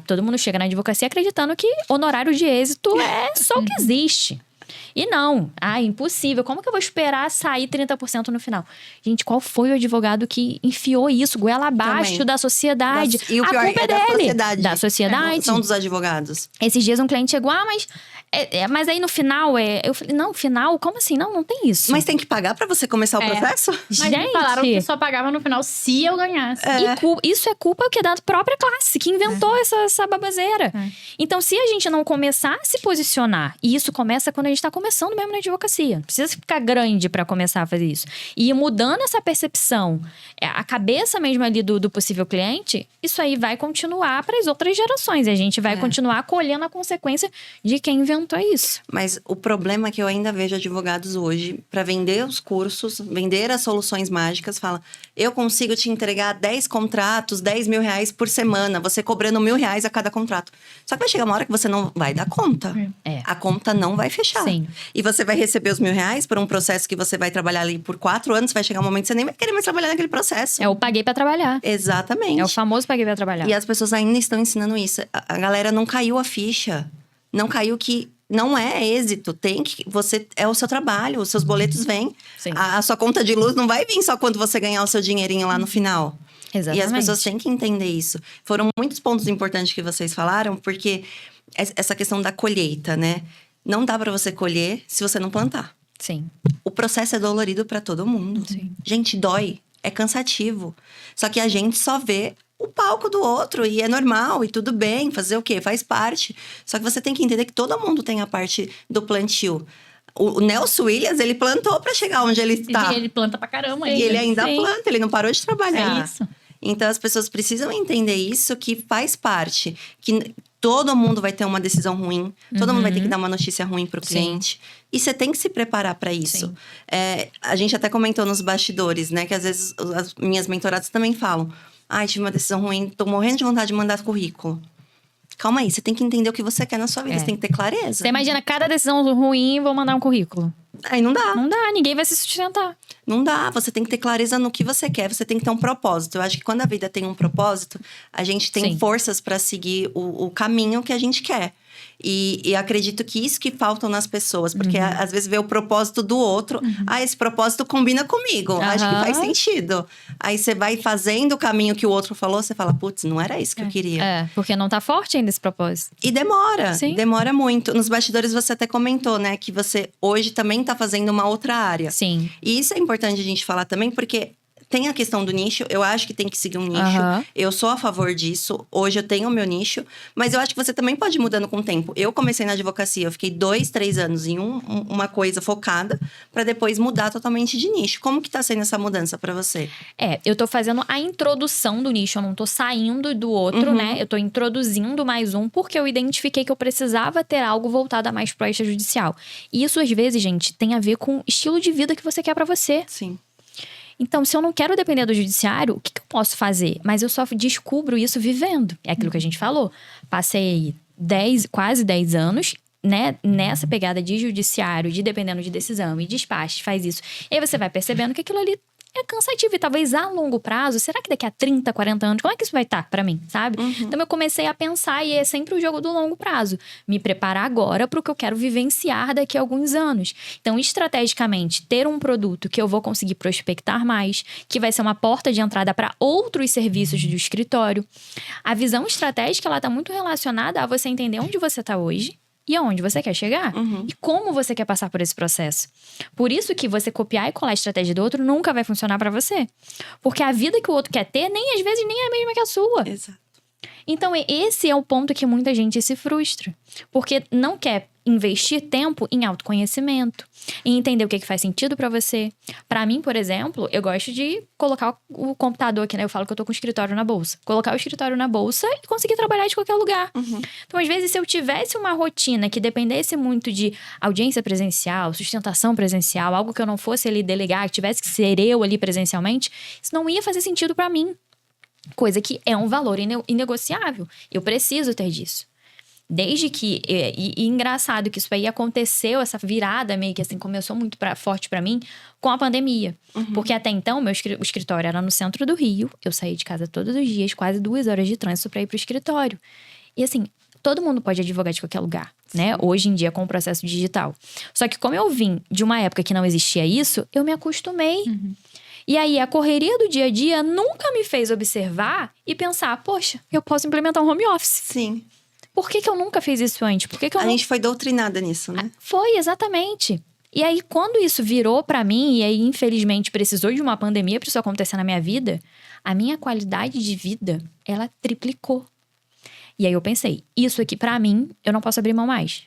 todo mundo chega na advocacia acreditando que honorário de êxito é só o que existe. E não, impossível. Como que eu vou esperar sair 30% no final? Gente, qual foi o advogado que enfiou isso goela abaixo Também. Da sociedade? E o pior a culpa é é da dele. sociedade. Da sociedade. Não são dos advogados. Esses dias um cliente chegou, mas aí no final eu falei, não, final? Como assim? Não tem isso. Mas tem que pagar pra você começar o processo? Mas gente, me falaram que só pagava no final se eu ganhasse. E isso é culpa que é da própria classe, que inventou essa babaseira. Então, se a gente não começar a se posicionar, e isso começa quando a gente tá começando mesmo na advocacia. Não precisa ficar grande para começar a fazer isso. E ir mudando essa percepção, a cabeça mesmo ali do possível cliente, isso aí vai continuar para as outras gerações. E a gente vai continuar colhendo a consequência de quem inventou isso. Mas o problema é que eu ainda vejo advogados hoje, para vender os cursos, vender as soluções mágicas, fala, eu consigo te entregar 10 contratos, 10 mil reais por semana, você cobrando R$1.000 a cada contrato. Só que vai chegar uma hora que você não vai dar conta. A conta não vai fechar. Sim. E você vai receber os R$1.000 por um processo que você vai trabalhar ali por 4 anos, vai chegar um momento que você nem vai querer mais trabalhar naquele processo. É o paguei para trabalhar. Exatamente. É o famoso paguei para trabalhar. E as pessoas ainda estão ensinando isso. A galera não caiu a ficha. Não caiu que não é êxito. Você é o seu trabalho, os seus boletos vêm. A sua conta de luz não vai vir só quando você ganhar o seu dinheirinho lá no final. Exatamente. E as pessoas têm que entender isso. Foram muitos pontos importantes que vocês falaram, porque essa questão da colheita, né? Não dá para você colher se você não plantar. Sim. O processo é dolorido para todo mundo. Sim. Gente, dói. É cansativo. Só que a gente só vê o palco do outro. E é normal, e tudo bem. Fazer o quê? Faz parte. Só que você tem que entender que todo mundo tem a parte do plantio. O Nelson Williams, ele plantou para chegar onde ele está. E ele planta pra caramba. E ele ainda planta, ele não parou de trabalhar. É isso. Então, as pessoas precisam entender isso, que faz parte. Que todo mundo vai ter uma decisão ruim. Todo mundo vai ter que dar uma notícia ruim pro cliente. E você tem que se preparar para isso. A gente até comentou nos bastidores, né? Que às vezes as minhas mentoradas também falam. Ai, tive uma decisão ruim, tô morrendo de vontade de mandar currículo. Calma aí, você tem que entender o que você quer na sua vida. Você tem que ter clareza. Você imagina cada decisão ruim, vou mandar um currículo. Aí não dá. Não dá, ninguém vai se sustentar. Não dá, você tem que ter clareza no que você quer, você tem que ter um propósito. Eu acho que quando a vida tem um propósito, a gente tem forças para seguir o caminho que a gente quer. E acredito que isso que faltam nas pessoas, porque às vezes vê o propósito do outro. Ah, esse propósito combina comigo, acho que faz sentido. Aí você vai fazendo o caminho que o outro falou, você fala, putz, não era isso que eu queria. É, porque não tá forte ainda esse propósito. E demora muito. Nos bastidores você até comentou, né, que você hoje também tá fazendo uma outra área. Sim. E isso é importante a gente falar também, porque tem a questão do nicho, eu acho que tem que seguir um nicho. Eu sou a favor disso. Hoje eu tenho o meu nicho, mas eu acho que você também pode ir mudando com o tempo. Eu comecei na advocacia, eu fiquei 2, 3 anos em uma coisa focada, para depois mudar totalmente de nicho. Como que tá sendo essa mudança para você? Eu tô fazendo a introdução do nicho, eu não tô saindo do outro, né? Eu tô introduzindo mais um, porque eu identifiquei que eu precisava ter algo voltado a mais pro extrajudicial. E isso, às vezes, gente, tem a ver com o estilo de vida que você quer para você. Sim. Então, se eu não quero depender do judiciário, o que eu posso fazer? Mas eu só descubro isso vivendo. É aquilo que a gente falou. Passei quase 10 anos, né, nessa pegada de judiciário, de dependendo de decisão e despacho, faz isso. E aí você vai percebendo que aquilo ali é cansativo. E talvez a longo prazo, será que daqui a 30, 40 anos, como é que isso vai estar pra mim, sabe? Então eu comecei a pensar, e é sempre o jogo do longo prazo. Me preparar agora pro que eu quero vivenciar daqui a alguns anos. Então, estrategicamente, ter um produto que eu vou conseguir prospectar mais, que vai ser uma porta de entrada para outros serviços do escritório. A visão estratégica, ela tá muito relacionada a você entender onde você tá hoje, e aonde você quer chegar. E como você quer passar por esse processo. Por isso que você copiar e colar a estratégia do outro nunca vai funcionar pra você. Porque a vida que o outro quer ter, às vezes, nem é a mesma que a sua. Exato. Então, esse é o ponto que muita gente se frustra. Porque não quer investir tempo em autoconhecimento, em entender o que faz sentido pra você. Pra mim, por exemplo, eu gosto de colocar o computador aqui, né? Eu falo que eu tô com o escritório na bolsa. Colocar o escritório na bolsa e conseguir trabalhar de qualquer lugar. Então, às vezes, se eu tivesse uma rotina que dependesse muito de audiência presencial, sustentação presencial, algo que eu não fosse ali delegar, que tivesse que ser eu ali presencialmente, isso não ia fazer sentido pra mim. Coisa que é um valor inegociável. Eu preciso ter disso. Desde que... E engraçado que isso aí aconteceu, essa virada meio que assim, começou muito forte pra mim com a pandemia. Porque até então, o escritório era no centro do Rio. Eu saía de casa todos os dias, quase 2 horas de trânsito pra ir pro escritório. E assim, todo mundo pode advogar de qualquer lugar, né? Hoje em dia, com o processo digital. Só que como eu vim de uma época que não existia isso, eu me acostumei. E aí, a correria do dia a dia nunca me fez observar e pensar, poxa, eu posso implementar um home office. Sim. Por que eu nunca fiz isso antes? Por que eu A gente foi doutrinada nisso, né? Foi, exatamente. E aí, quando isso virou pra mim, e aí, infelizmente, precisou de uma pandemia pra isso acontecer na minha vida, a minha qualidade de vida, ela triplicou. E aí eu pensei, isso aqui pra mim, eu não posso abrir mão mais.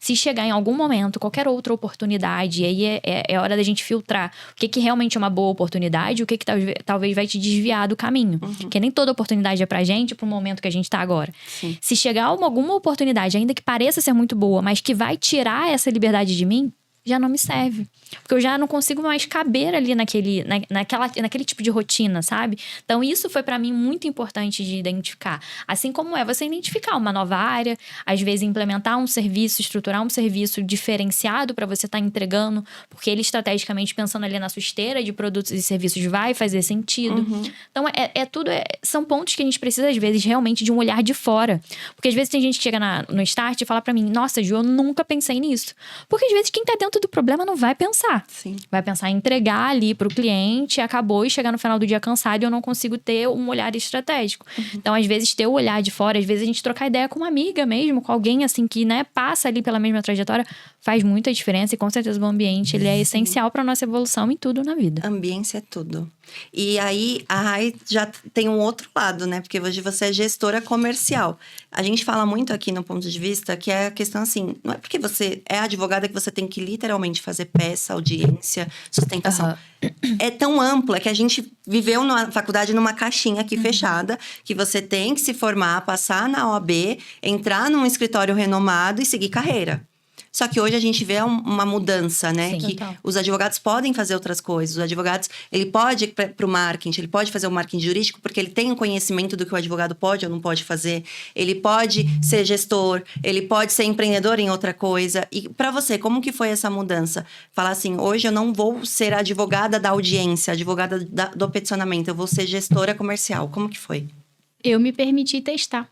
Se chegar em algum momento, qualquer outra oportunidade, aí é hora da gente filtrar o que realmente é uma boa oportunidade, o que talvez vai te desviar do caminho. Porque nem toda oportunidade é pra gente, pro momento que a gente tá agora. Sim. Se chegar alguma oportunidade, ainda que pareça ser muito boa, mas que vai tirar essa liberdade de mim, já não me serve. Porque eu já não consigo mais caber ali naquele tipo de rotina, sabe? Então, isso foi pra mim muito importante de identificar. Assim como é você identificar uma nova área, às vezes implementar um serviço, estruturar um serviço diferenciado pra você estar entregando, porque ele estrategicamente pensando ali na sua esteira de produtos e serviços vai fazer sentido. Então, são pontos que a gente precisa, às vezes, realmente de um olhar de fora. Porque às vezes tem gente que chega no start e fala pra mim, nossa, Ju, eu nunca pensei nisso. Porque às vezes quem tá dentro do problema não vai pensar. Sim. Vai pensar em entregar ali pro cliente, acabou e chegar no final do dia cansado e eu não consigo ter um olhar estratégico. Então, às vezes, ter o olhar de fora, às vezes a gente trocar ideia com uma amiga mesmo, com alguém assim que, né, passa ali pela mesma trajetória, faz muita diferença e com certeza o ambiente, ele é essencial pra nossa evolução em tudo na vida. Ambiência é tudo. E aí, a Rai já tem um outro lado, né? Porque hoje você é gestora comercial. A gente fala muito aqui no Ponto de Vista que é a questão assim, não é porque você é advogada que você tem que literalmente fazer peça, audiência, sustentação. É tão ampla que a gente viveu na faculdade numa caixinha aqui fechada, que você tem que se formar, passar na OAB, entrar num escritório renomado e seguir carreira. Só que hoje a gente vê uma mudança, né? Sim, que total. os advogados podem fazer outras coisas. Os advogados, ele pode ir para o marketing, ele pode fazer o marketing jurídico porque ele tem o conhecimento do que o advogado pode ou não pode fazer. Ele pode ser gestor, ele pode ser empreendedor em outra coisa. E para você, como que foi essa mudança? Falar assim, hoje eu não vou ser advogada da audiência, advogada do peticionamento, eu vou ser gestora comercial. Como que foi? Eu me permiti testar.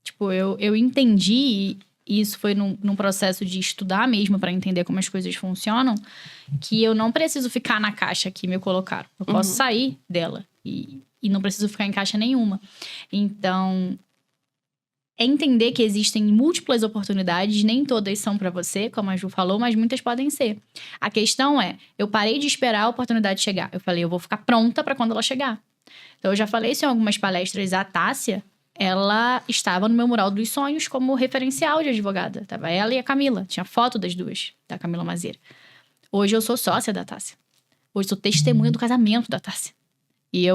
Tipo, eu entendi, e isso foi num processo de estudar mesmo para entender como as coisas funcionam, que eu não preciso ficar na caixa que me colocaram. Eu posso sair dela e não preciso ficar em caixa nenhuma. Então, é entender que existem múltiplas oportunidades, nem todas são para você, como a Ju falou, mas muitas podem ser. A questão é, eu parei de esperar a oportunidade chegar. Eu falei, eu vou ficar pronta para quando ela chegar. Então, eu já falei isso em algumas palestras. A Tássia, ela estava no meu mural dos sonhos como referencial de advogada. Tava ela e a Camila. Tinha foto das duas, da Camila Mazeira. Hoje eu sou sócia da Tássia. Hoje sou testemunha do casamento da Tássia. E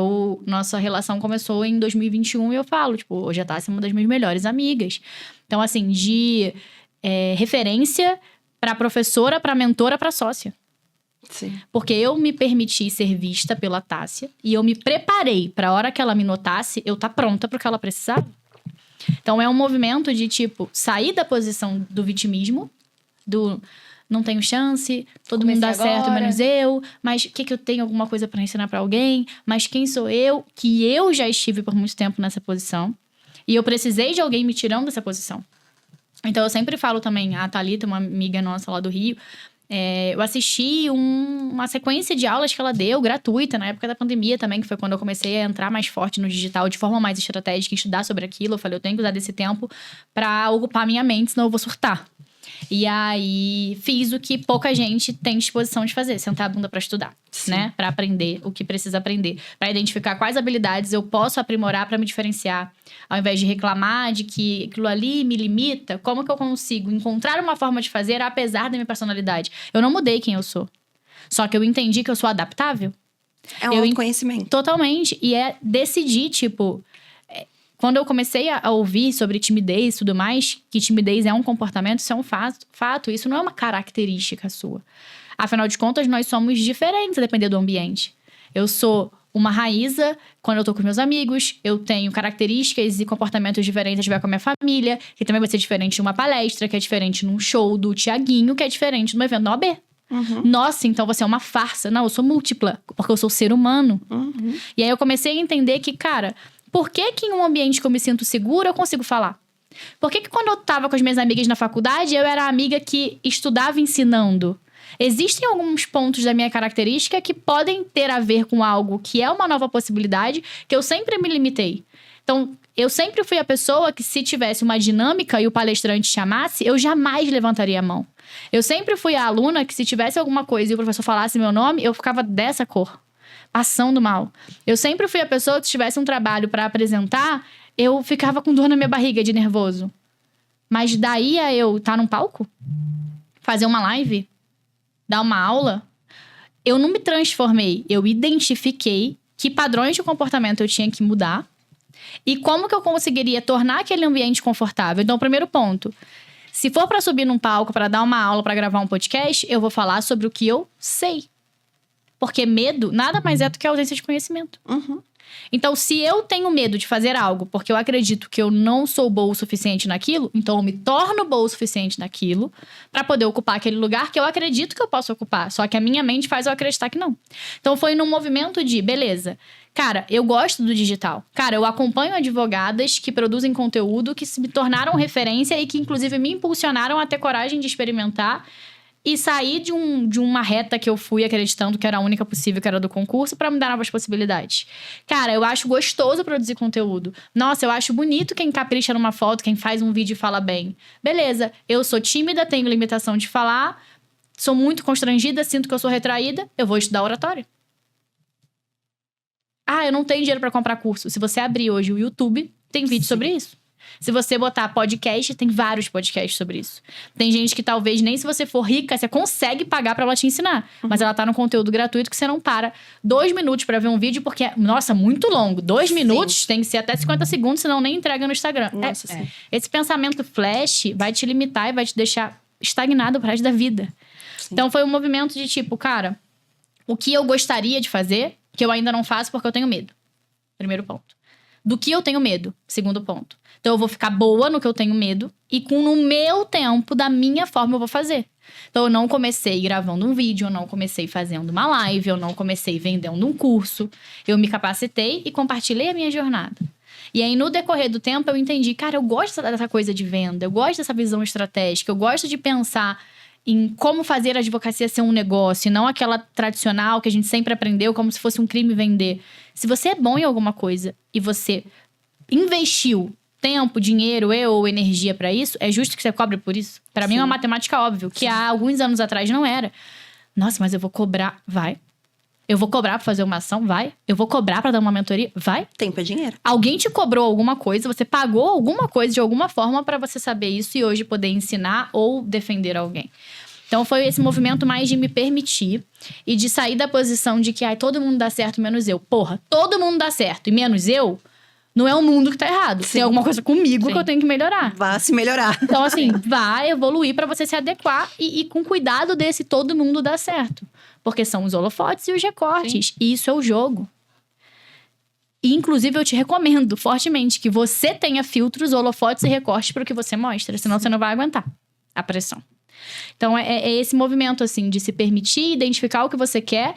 nossa relação começou em 2021 e eu falo, tipo, hoje a Tássia é uma das minhas melhores amigas. Então, assim, de referência pra professora, pra mentora, pra sócia. Sim. Porque eu me permiti ser vista pela Tássia e eu me preparei pra hora que ela me notasse, eu tá pronta pro que ela precisava. Então, é um movimento de, tipo, sair da posição do vitimismo, do não tenho chance, todo mundo dá certo, menos eu, mas o que eu tenho alguma coisa pra ensinar pra alguém? Mas quem sou eu? Que eu já estive por muito tempo nessa posição e eu precisei de alguém me tirando dessa posição. Então, eu sempre falo também, a Thalita, uma amiga nossa lá do Rio, eu assisti uma sequência de aulas que ela deu, gratuita, na época da pandemia também, que foi quando eu comecei a entrar mais forte no digital, de forma mais estratégica, estudar sobre aquilo. Eu falei, eu tenho que usar desse tempo pra ocupar minha mente, senão eu vou surtar. E aí, fiz o que pouca gente tem disposição de fazer. Sentar a bunda pra estudar, né? Pra aprender o que precisa aprender. Pra identificar quais habilidades eu posso aprimorar pra me diferenciar. Ao invés de reclamar de que aquilo ali me limita, como que eu consigo encontrar uma forma de fazer apesar da minha personalidade? Eu não mudei quem eu sou. Só que eu entendi que eu sou adaptável. É um autoconhecimento. Totalmente. E decidir, tipo... Quando eu comecei a ouvir sobre timidez e tudo mais, que timidez é um comportamento, isso é um fato. Isso não é uma característica sua. Afinal de contas, nós somos diferentes a depender do ambiente. Eu sou uma Raíza quando eu tô com meus amigos. Eu tenho características e comportamentos diferentes se eu estiver com a minha família. Que também vai ser diferente de uma palestra, que é diferente num show do Tiaguinho, que é diferente num evento da OAB. Nossa, então você é uma farsa. Não, eu sou múltipla, porque eu sou ser humano. E aí eu comecei a entender que, cara... Por que em um ambiente que eu me sinto segura, eu consigo falar? Por que quando eu tava com as minhas amigas na faculdade, eu era a amiga que estudava ensinando? Existem alguns pontos da minha característica que podem ter a ver com algo que é uma nova possibilidade, que eu sempre me limitei. Então, eu sempre fui a pessoa que, se tivesse uma dinâmica e o palestrante chamasse, eu jamais levantaria a mão. Eu sempre fui a aluna que, se tivesse alguma coisa e o professor falasse meu nome, eu ficava dessa cor. Passando mal. Eu sempre fui a pessoa que, se tivesse um trabalho pra apresentar, eu ficava com dor na minha barriga de nervoso. Mas daí a eu estar num palco, fazer uma live, dar uma aula, eu não me transformei. Eu identifiquei que padrões de comportamento eu tinha que mudar e como que eu conseguiria tornar aquele ambiente confortável. Então, o primeiro ponto, se for para subir num palco, para dar uma aula, para gravar um podcast, eu vou falar sobre o que eu sei. Porque medo nada mais é do que a ausência de conhecimento. Uhum. Então, se eu tenho medo de fazer algo porque eu acredito que eu não sou boa o suficiente naquilo, então eu me torno boa o suficiente naquilo para poder ocupar aquele lugar que eu acredito que eu posso ocupar. Só que a minha mente faz eu acreditar que não. Então, foi num movimento de, beleza, cara, eu gosto do digital. Cara, eu acompanho advogadas que produzem conteúdo, que se me tornaram referência e que, inclusive, me impulsionaram a ter coragem de experimentar e sair de uma reta que eu fui acreditando que era a única possível, que era do concurso, pra me dar novas possibilidades. Cara, eu acho gostoso produzir conteúdo. Nossa, eu acho bonito quem capricha numa foto, quem faz um vídeo e fala bem. Beleza, eu sou tímida, tenho limitação de falar, sou muito constrangida, sinto que eu sou retraída, eu vou estudar oratória. Ah, eu não tenho dinheiro pra comprar curso. Se você abrir hoje o YouTube, tem vídeo sobre isso. Se você botar podcast, tem vários podcasts sobre isso. Tem gente que talvez nem se você for rica, você consegue pagar pra ela te ensinar. Mas ela tá no conteúdo gratuito que você não para 2 minutos pra ver um vídeo, porque é, nossa, muito longo. 2 minutos tem que ser até 50 segundos, senão nem entrega no Instagram. Nossa, Esse pensamento flash vai te limitar e vai te deixar estagnado pro resto da vida. Sim. Então foi um movimento de tipo, cara, o que eu gostaria de fazer, que eu ainda não faço porque eu tenho medo. Primeiro ponto. Do que eu tenho medo? Segundo ponto. Então, eu vou ficar boa no que eu tenho medo e no meu tempo, da minha forma, eu vou fazer. Então, eu não comecei gravando um vídeo, eu não comecei fazendo uma live, eu não comecei vendendo um curso. Eu me capacitei e compartilhei a minha jornada. E aí, no decorrer do tempo, eu entendi, cara, eu gosto dessa coisa de venda, eu gosto dessa visão estratégica, eu gosto de pensar em como fazer a advocacia ser um negócio, e não aquela tradicional que a gente sempre aprendeu como se fosse um crime vender. Se você é bom em alguma coisa e você investiu tempo, dinheiro ou energia pra isso, é justo que você cobre por isso? Pra mim é uma matemática óbvia, que há alguns anos atrás não era. Nossa, mas eu vou cobrar. Vai. Eu vou cobrar pra fazer uma ação? Vai. Eu vou cobrar pra dar uma mentoria? Vai. Tempo é dinheiro. Alguém te cobrou alguma coisa, você pagou alguma coisa de alguma forma pra você saber isso e hoje poder ensinar ou defender alguém. Então, foi esse movimento mais de me permitir e de sair da posição de que todo mundo dá certo, menos eu. Porra, todo mundo dá certo e menos eu, não é o mundo que tá errado. Sim. Tem alguma coisa comigo que eu tenho que melhorar. Vá se melhorar. Então, assim, vai evoluir pra você se adequar e com cuidado desse todo mundo dá certo. Porque são os holofotes e os recortes. Sim. E isso é o jogo. E, inclusive, eu te recomendo fortemente que você tenha filtros, holofotes e recortes para o que você mostra. Senão, você não vai aguentar a pressão. Então, é esse movimento, assim, de se permitir, identificar o que você quer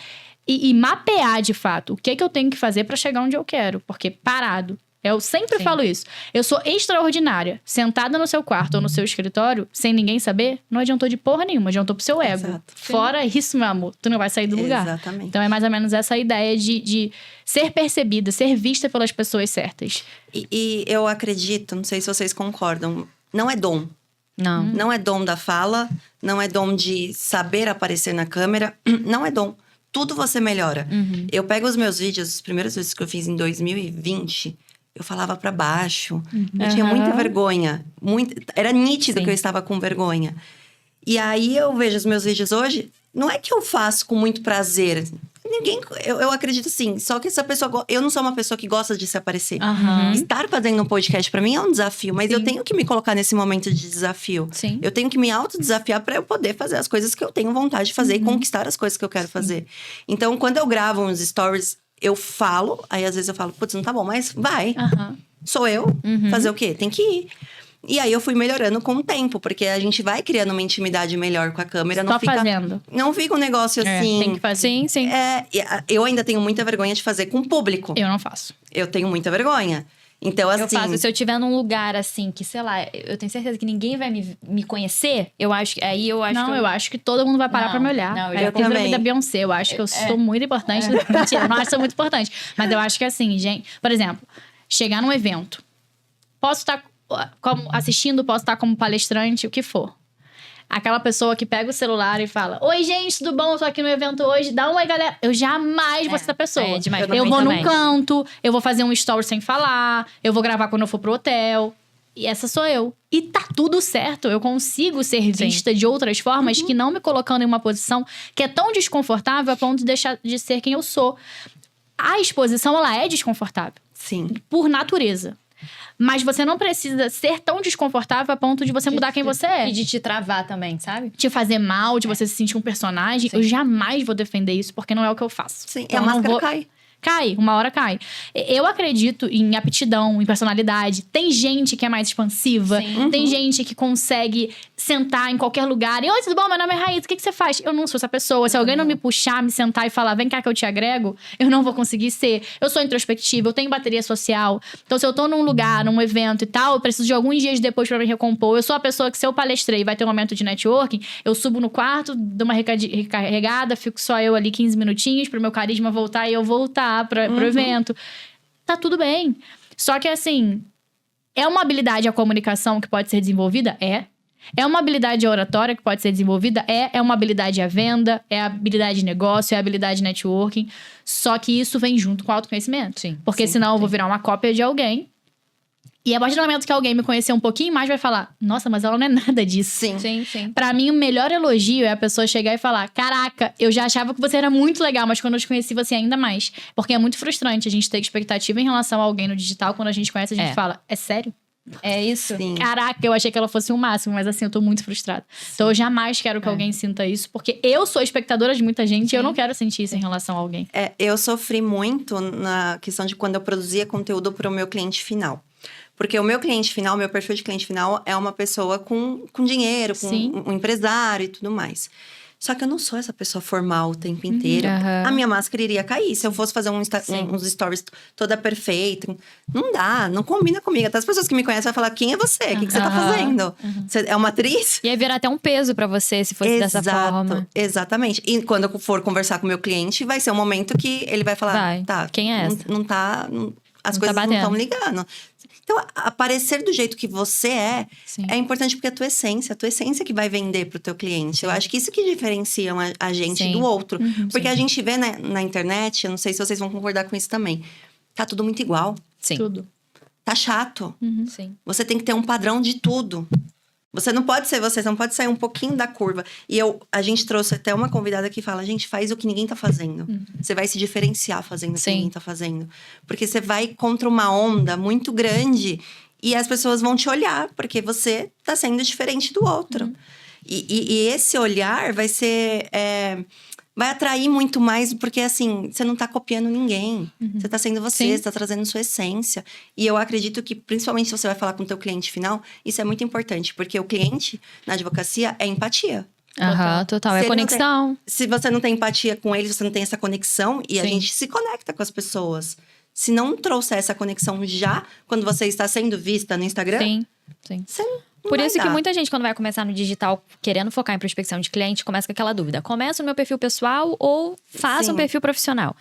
e mapear, de fato, o que eu tenho que fazer para chegar onde eu quero. Porque parado, eu sempre falo isso. Eu sou extraordinária. Sentada no seu quarto ou no seu escritório, sem ninguém saber, não adiantou de porra nenhuma. Adiantou pro seu ego. Exato. Fora isso, meu amor, tu não vai sair do lugar. Exatamente. Então, é mais ou menos essa ideia de ser percebida, ser vista pelas pessoas certas. E eu acredito, não sei se vocês concordam, não é dom. Não. Não é dom da fala, não é dom de saber aparecer na câmera, não é dom. Tudo você melhora. Eu pego os meus vídeos, os primeiros vídeos que eu fiz em 2020, eu falava pra baixo. Eu tinha muita vergonha. Era nítido que eu estava com vergonha. E aí eu vejo os meus vídeos hoje, não é que eu faço com muito prazer. Eu acredito sim, só que essa pessoa... Eu não sou uma pessoa que gosta de se aparecer. Estar fazendo um podcast pra mim é um desafio, mas eu tenho que me colocar nesse momento de desafio. Sim. Eu tenho que me autodesafiar pra eu poder fazer as coisas que eu tenho vontade de fazer e conquistar as coisas que eu quero fazer. Então, quando eu gravo uns stories, eu falo, aí às vezes eu falo, putz, não tá bom, mas vai. Sou eu. Fazer o quê? Tem que ir. E aí eu fui melhorando com o tempo, porque a gente vai criando uma intimidade melhor com a câmera. Não fica fazendo. Não fica um negócio assim. Tem que fazer. Sim, sim. Eu ainda tenho muita vergonha de fazer com público. Eu não faço. Eu tenho muita vergonha. Então, assim... Eu faço. Se eu estiver num lugar, assim, que, sei lá, eu tenho certeza que ninguém vai me conhecer, eu acho que... Eu acho que todo mundo vai parar pra me olhar. Não, eu também. a vida da Beyoncé. Eu acho que eu sou muito importante. Mentira, eu não acho que sou muito importante. Mas eu acho que, assim, gente... Por exemplo, chegar num evento. Posso estar como assistindo, posso estar como palestrante, o que for. Aquela pessoa que pega o celular e fala: oi, gente, tudo bom? Eu tô aqui no evento hoje. Dá uma oi, galera. Eu jamais vou ser essa pessoa. É demais pra eu mim vou também. num canto, eu vou fazer um story sem falar, eu vou gravar quando eu for pro hotel. E essa sou eu. E tá tudo certo. Eu consigo ser vista de outras formas que não me colocando em uma posição que é tão desconfortável a ponto de deixar de ser quem eu sou. A exposição, ela é desconfortável. Sim. Por natureza. Mas você não precisa ser tão desconfortável a ponto de você mudar quem você é. E de te travar também, sabe? Te fazer mal, de você se sentir um personagem. Sim. Eu jamais vou defender isso, porque não é o que eu faço. Sim, Então, e a eu não máscara vou... cai. Cai, uma hora cai. Eu acredito em aptidão, em personalidade. Tem gente que é mais expansiva. Sim. Tem gente que consegue sentar em qualquer lugar. E, oi, tudo bom? Meu nome é Raíssa, o que você faz? Eu não sou essa pessoa. Se alguém não me puxar, me sentar e falar, vem cá que eu te agrego, eu não vou conseguir ser. Eu sou introspectiva, eu tenho bateria social. Então, se eu tô num lugar, num evento e tal, eu preciso de alguns dias depois pra me recompor. Eu sou a pessoa que, se eu palestrei e vai ter um momento de networking, eu subo no quarto, dou uma recarregada, fico só eu ali 15 minutinhos pro meu carisma voltar e eu voltar pro evento. Tá tudo bem. Só que, assim, é uma habilidade a comunicação que pode ser desenvolvida? É uma habilidade a oratória que pode ser desenvolvida? É uma habilidade a venda, é a habilidade de negócio, é a habilidade de networking. Só que isso vem junto com o autoconhecimento. Sim. Porque sim, senão eu vou sim. virar uma cópia de alguém. E a partir do momento que alguém me conhecer um pouquinho mais, vai falar, nossa, mas ela não é nada disso. Sim. Sim, sim. Pra mim, o melhor elogio é a pessoa chegar e falar: caraca, eu já achava que você era muito legal, mas quando eu te conheci, você ainda mais. Porque é muito frustrante a gente ter expectativa em relação a alguém no digital. Quando a gente conhece, a gente fala: é sério? É isso? Sim. Caraca, eu achei que ela fosse o máximo, mas assim, eu tô muito frustrada. Então eu jamais quero que alguém sinta isso, porque eu sou espectadora de muita gente e eu não quero sentir isso em relação a alguém. Eu sofri muito na questão de quando eu produzia conteúdo para o meu cliente final. Porque o meu cliente final, meu perfil de cliente final, é uma pessoa com dinheiro, com Sim. um empresário e tudo mais. Só que eu não sou essa pessoa formal o tempo inteiro. Aham. A minha máscara iria cair. Se eu fosse fazer uns stories toda perfeita. Não dá, não combina comigo. Até as pessoas que me conhecem vão falar, quem é você? O que você tá Aham. fazendo? Você é uma atriz? E aí virar até um peso pra você, se fosse dessa forma. Exatamente. E quando eu for conversar com o meu cliente, vai ser um momento que ele vai falar, Vai. tá, Quem é essa? Não tá, as Não coisas tá não estão batendo. ligando. Então, aparecer do jeito que você Sim. é importante porque é a tua essência que vai vender pro teu cliente. Eu acho que isso que diferencia a gente Sim. do outro. Porque sim. a gente vê na internet, eu não sei se vocês vão concordar com isso também, tá tudo muito igual. Sim. Tudo. Tá chato. Sim. Você tem que ter um padrão de tudo. Você não pode ser você não pode sair um pouquinho da curva. E a gente trouxe até uma convidada que fala, gente, faz o que ninguém tá fazendo. Você vai se diferenciar fazendo o que Sim. ninguém tá fazendo. Porque você vai contra uma onda muito grande e as pessoas vão te olhar, porque você tá sendo diferente do outro. E esse olhar vai ser... vai atrair muito mais, porque assim, você não tá copiando ninguém. Você tá sendo você, Sim. você tá trazendo sua essência. E eu acredito que, principalmente se você vai falar com o teu cliente final, isso é muito importante. Porque o cliente, na advocacia, é empatia. Aham, total. Se É ele não conexão. Se você não tem empatia com ele, você não tem essa conexão. E a Sim. gente se conecta com as pessoas. Se não trouxer essa conexão já, quando você está sendo vista no Instagram, Sim, sim. você não Por vai isso que dar. muita gente, quando vai começar no digital, querendo focar em prospecção de cliente, começa com aquela dúvida. Começa no meu perfil pessoal ou faça um Sim. perfil profissional?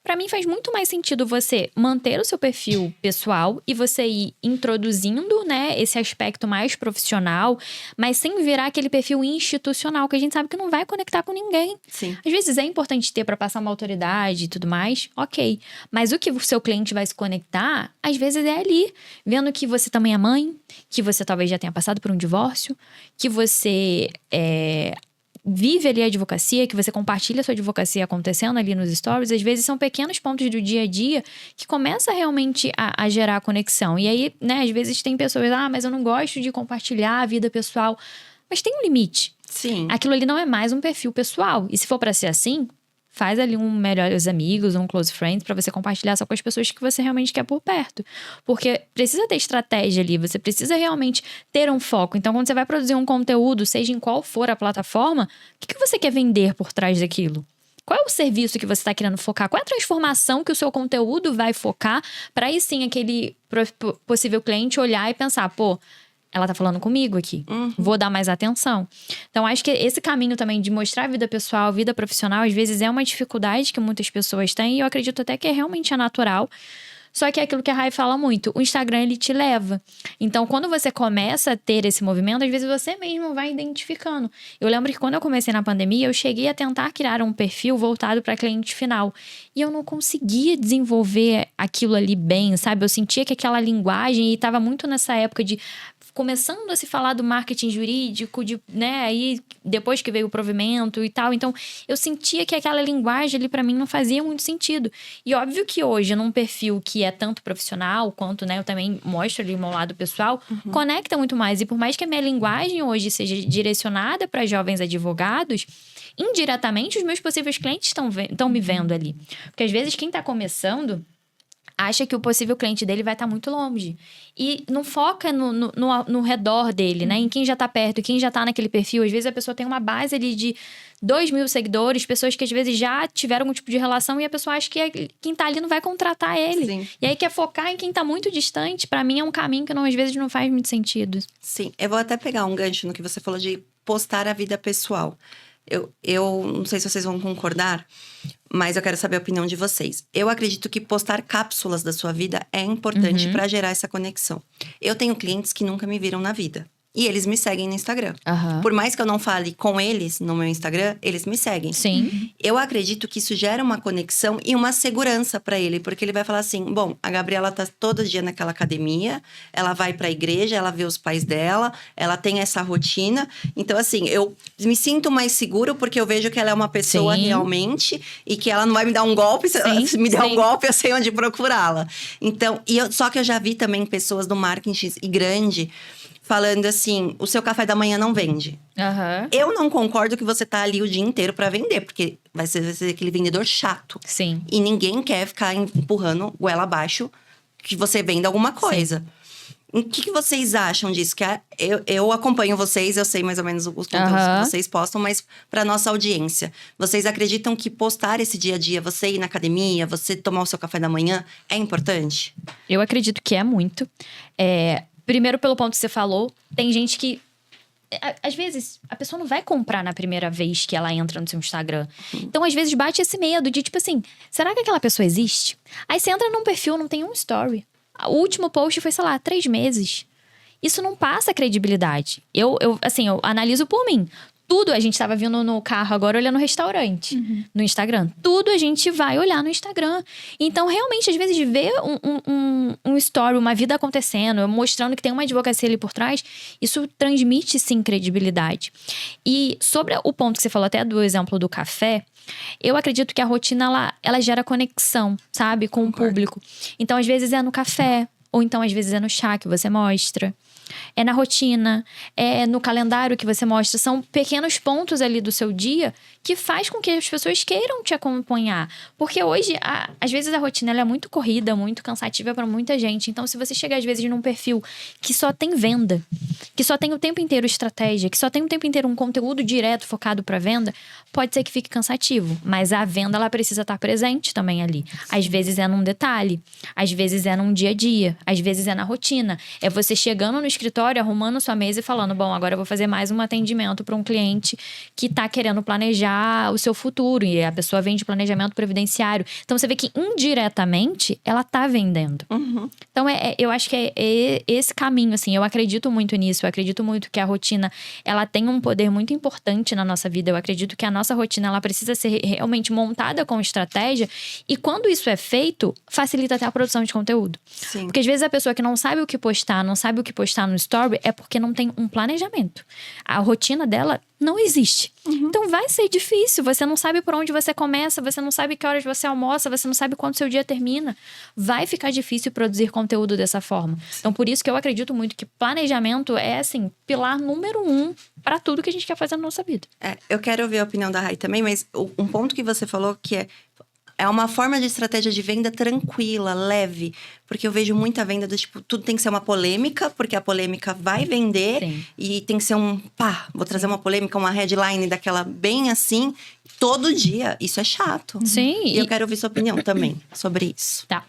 Pra mim, faz muito mais sentido você manter o seu perfil pessoal e você ir introduzindo, né, esse aspecto mais profissional, mas sem virar aquele perfil institucional, que a gente sabe que não vai conectar com ninguém. Sim. Às vezes é importante ter pra passar uma autoridade e tudo mais, ok. Mas o que o seu cliente vai se conectar, às vezes é ali, vendo que você também é mãe, que você talvez já tenha passado por um divórcio, que você vive ali a advocacia, que você compartilha a sua advocacia acontecendo ali nos stories. Às vezes são pequenos pontos do dia a dia que começa realmente a gerar conexão. E aí, né, às vezes tem pessoas, mas eu não gosto de compartilhar a vida pessoal. Mas tem um limite. Sim. Aquilo ali não é mais um perfil pessoal. E se for pra ser assim, faz ali um melhores amigos, um close friends, pra você compartilhar só com as pessoas que você realmente quer por perto. Porque precisa ter estratégia ali, você precisa realmente ter um foco. Então, quando você vai produzir um conteúdo, seja em qual for a plataforma, o que você quer vender por trás daquilo? Qual é o serviço que você está querendo focar? Qual é a transformação que o seu conteúdo vai focar para aí sim aquele possível cliente olhar e pensar, pô, ela tá falando comigo aqui. Vou dar mais atenção. Então, acho que esse caminho também de mostrar a vida pessoal, vida profissional, às vezes é uma dificuldade que muitas pessoas têm. E eu acredito até que realmente é natural. Só que é aquilo que a Rai fala muito, o Instagram, ele te leva. Então, quando você começa a ter esse movimento, às vezes você mesmo vai identificando. Eu lembro que quando eu comecei na pandemia, eu cheguei a tentar criar um perfil voltado para cliente final. E eu não conseguia desenvolver aquilo ali bem, sabe? Eu sentia que aquela linguagem, e estava muito nessa época de começando a se falar do marketing jurídico, né? Aí depois que veio o provimento e tal. Então, eu sentia que aquela linguagem ali pra mim não fazia muito sentido. E óbvio que hoje, num perfil que é tanto profissional quanto, né, eu também mostro ali o meu lado pessoal, conecta muito mais. E por mais que a minha linguagem hoje seja direcionada para jovens advogados, indiretamente os meus possíveis clientes estão me vendo ali. Porque às vezes quem tá começando acha que o possível cliente dele vai estar muito longe. E não foca no redor dele, né? Em quem já tá perto, quem já tá naquele perfil. Às vezes a pessoa tem uma base ali de 2.000 seguidores, pessoas que às vezes já tiveram algum tipo de relação e a pessoa acha que quem tá ali não vai contratar ele. Sim. E aí quer focar em quem tá muito distante. Pra mim é um caminho que às vezes não faz muito sentido. Sim, eu vou até pegar um gancho no que você falou de postar a vida pessoal. Eu não sei se vocês vão concordar, mas eu quero saber a opinião de vocês. Eu acredito que postar cápsulas da sua vida é importante para gerar essa conexão. Eu tenho clientes que nunca me viram na vida. E eles me seguem no Instagram. Por mais que eu não fale com eles no meu Instagram, eles me seguem. Sim. Eu acredito que isso gera uma conexão e uma segurança pra ele. Porque ele vai falar assim, bom, a Gabriela tá todo dia naquela academia. Ela vai pra igreja, ela vê os pais dela. Ela tem essa rotina. Então, assim, eu me sinto mais seguro porque eu vejo que ela é uma pessoa realmente. E que ela não vai me dar um golpe. Se me der um golpe, eu sei onde procurá-la. Então, só que eu já vi também pessoas do marketing e grande falando assim, o seu café da manhã não vende. Eu não concordo que você tá ali o dia inteiro pra vender, porque vai ser aquele vendedor chato. Sim. E ninguém quer ficar empurrando goela abaixo que você venda alguma coisa. O que vocês acham disso? Que eu acompanho vocês, eu sei mais ou menos os conteúdos que vocês postam, mas pra nossa audiência, vocês acreditam que postar esse dia a dia, você ir na academia, você tomar o seu café da manhã, é importante? Eu acredito que é muito. Primeiro, pelo ponto que você falou, tem gente que às vezes, a pessoa não vai comprar na primeira vez que ela entra no seu Instagram. Então, às vezes, bate esse medo de, tipo assim, será que aquela pessoa existe? Aí você entra num perfil, não tem um story. O último post foi, sei lá, 3 meses. Isso não passa credibilidade. Eu analiso por mim. Tudo, a gente tava vindo no carro agora olhando o restaurante no Instagram. Tudo a gente vai olhar no Instagram. Então, realmente, às vezes, ver um story, uma vida acontecendo, mostrando que tem uma advocacia ali por trás, isso transmite, sim, credibilidade. E sobre o ponto que você falou até do exemplo do café, eu acredito que a rotina, ela gera conexão, sabe? Com o público. Então, às vezes, é no café. Ou então, às vezes, é no chá que você mostra. É na rotina, é no calendário que você mostra. São pequenos pontos ali do seu dia que faz com que as pessoas queiram te acompanhar. Porque hoje, às vezes, a rotina ela é muito corrida, muito cansativa para muita gente. Então, se você chegar, às vezes, num perfil que só tem venda, que só tem o tempo inteiro estratégia, que só tem o tempo inteiro um conteúdo direto focado para venda, pode ser que fique cansativo. Mas a venda, ela precisa estar presente também ali. Às vezes é num detalhe, às vezes é num dia a dia, às vezes é na rotina. É você chegando no escritório, arrumando sua mesa e falando, bom, agora eu vou fazer mais um atendimento para um cliente que tá querendo planejar o seu futuro. E a pessoa vende planejamento previdenciário. Então, você vê que indiretamente, ela tá vendendo. Então, eu acho que é esse caminho, assim. Eu acredito muito nisso. Eu acredito muito que a rotina, ela tem um poder muito importante na nossa vida. Eu acredito que a nossa rotina, ela precisa ser realmente montada com estratégia. E quando isso é feito, facilita até a produção de conteúdo. Sim. Porque às vezes a pessoa que não sabe o que postar, não sabe o que postar no story, é porque não tem um planejamento. A rotina dela não existe. Então vai ser difícil. Você não sabe por onde você começa, você não sabe que horas você almoça, você não sabe quando seu dia termina. Vai ficar difícil produzir conteúdo dessa forma. Então, por isso que eu acredito muito que planejamento é, assim, pilar número 1 para tudo que a gente quer fazer na nossa vida. Eu quero ouvir a opinião da Rai também, mas um ponto que você falou que é uma forma de estratégia de venda tranquila, leve. Porque eu vejo muita venda do tipo, tudo tem que ser uma polêmica, porque a polêmica vai vender. Sim. E tem que ser vou trazer uma polêmica, uma headline daquela bem assim, todo dia. Isso é chato. Sim. E eu quero ouvir sua opinião também sobre isso. Tá.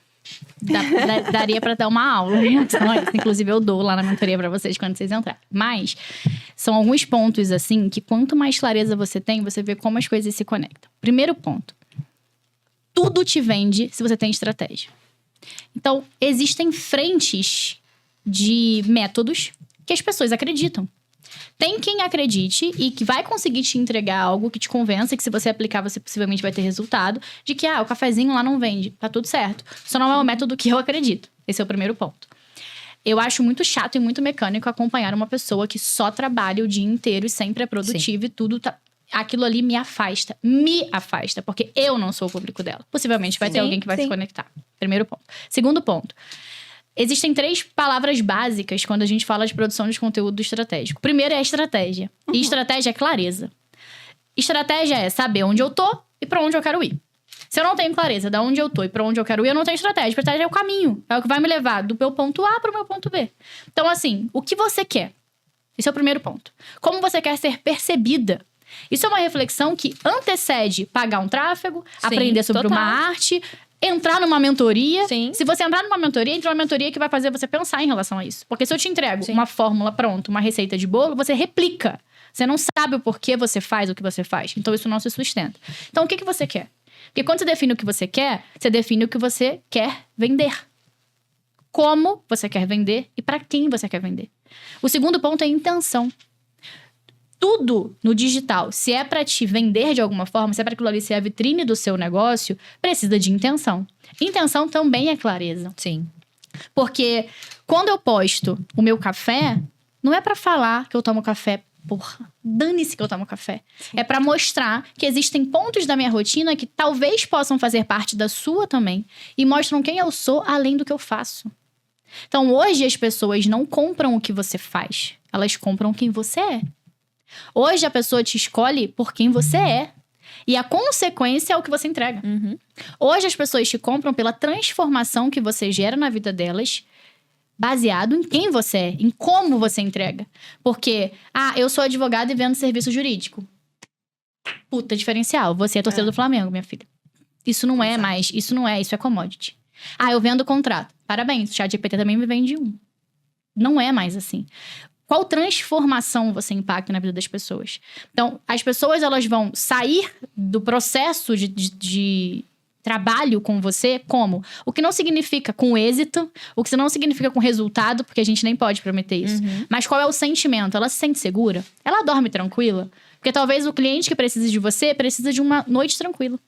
Daria pra dar uma aula em relação a isso. Inclusive, eu dou lá na mentoria pra vocês quando vocês entrarem. Mas são alguns pontos, assim, que quanto mais clareza você tem, você vê como as coisas se conectam. Primeiro ponto. Tudo te vende se você tem estratégia. Então, existem frentes de métodos que as pessoas acreditam. Tem quem acredite e que vai conseguir te entregar algo que te convença, que se você aplicar, você possivelmente vai ter resultado, de que, o cafezinho lá não vende, tá tudo certo. Só não é o método que eu acredito. Esse é o primeiro ponto. Eu acho muito chato e muito mecânico acompanhar uma pessoa que só trabalha o dia inteiro e sempre é produtiva e tudo tá... Aquilo ali me afasta, porque eu não sou o público dela. Possivelmente vai ter alguém que vai se conectar. Primeiro ponto. Segundo ponto. Existem 3 palavras básicas quando a gente fala de produção de conteúdo estratégico. Primeiro é estratégia. E estratégia é clareza. Estratégia é saber onde eu tô e pra onde eu quero ir. Se eu não tenho clareza de onde eu tô e pra onde eu quero ir, eu não tenho estratégia. Estratégia é o caminho. É o que vai me levar do meu ponto A pro meu ponto B. Então, assim, o que você quer? Esse é o primeiro ponto. Como você quer ser percebida? Isso é uma reflexão que antecede pagar um tráfego, aprender sobre uma arte... Entrar numa mentoria. Sim. Se você entrar numa mentoria, entra numa mentoria que vai fazer você pensar em relação a isso. Porque se eu te entrego uma fórmula pronta, uma receita de bolo, você replica. Você não sabe o porquê você faz o que você faz. Então, isso não se sustenta. Então, o que você quer? Porque quando você define o que você define o que você quer vender. Como você quer vender e para quem você quer vender. O segundo ponto é intenção. Tudo no digital, se é para te vender de alguma forma, se é para aquilo ali ser a vitrine do seu negócio, precisa de intenção. Intenção também é clareza. Sim. Porque quando eu posto o meu café, não é para falar que eu tomo café, porra, dane-se que eu tomo café. Sim. É para mostrar que existem pontos da minha rotina que talvez possam fazer parte da sua também e mostram quem eu sou além do que eu faço. Então, hoje as pessoas não compram o que você faz, elas compram quem você é. Hoje a pessoa te escolhe por quem você é. E a consequência é o que você entrega. Uhum. Hoje as pessoas te compram pela transformação que você gera na vida delas, baseado em quem você é, em como você entrega. Porque, eu sou advogada e vendo serviço jurídico. Puta diferencial. Você é torcedor do Flamengo, minha filha. Isso não é mais, isso é commodity. Eu vendo contrato. Parabéns, o ChatGPT também me vende um. Não é mais assim. Qual transformação você impacta na vida das pessoas? Então, as pessoas elas vão sair do processo de trabalho com você como? O que não significa com êxito, o que não significa com resultado, porque a gente nem pode prometer isso. Uhum. Mas qual é o sentimento? Ela se sente segura? Ela dorme tranquila? Porque talvez o cliente que precise de você precisa de uma noite tranquila.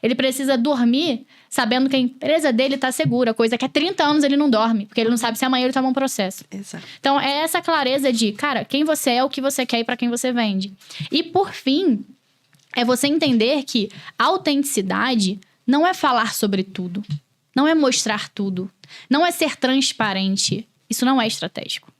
Ele precisa dormir sabendo que a empresa dele tá segura, coisa que há 30 anos ele não dorme, porque ele não sabe se amanhã ele toma um processo. Exato. Então, é essa clareza de, cara, quem você é, o que você quer e pra quem você vende. E, por fim, é você entender que autenticidade não é falar sobre tudo, não é mostrar tudo, não é ser transparente. Isso não é estratégico.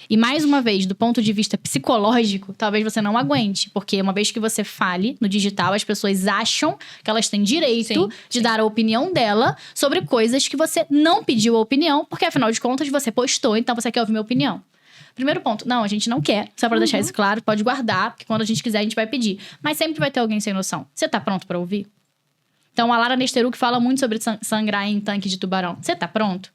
E, mais uma vez, do ponto de vista psicológico, talvez você não aguente. Porque uma vez que você fale no digital, as pessoas acham que elas têm direito de dar a opinião dela sobre coisas que você não pediu a opinião. Porque, afinal de contas, você postou, então você quer ouvir minha opinião. Primeiro ponto, não, a gente não quer. Só pra deixar isso claro, pode guardar. Porque quando a gente quiser, a gente vai pedir. Mas sempre vai ter alguém sem noção. Você tá pronto pra ouvir? Então, a Lara Nesteruk fala muito sobre sangrar em tanque de tubarão. Você tá pronto?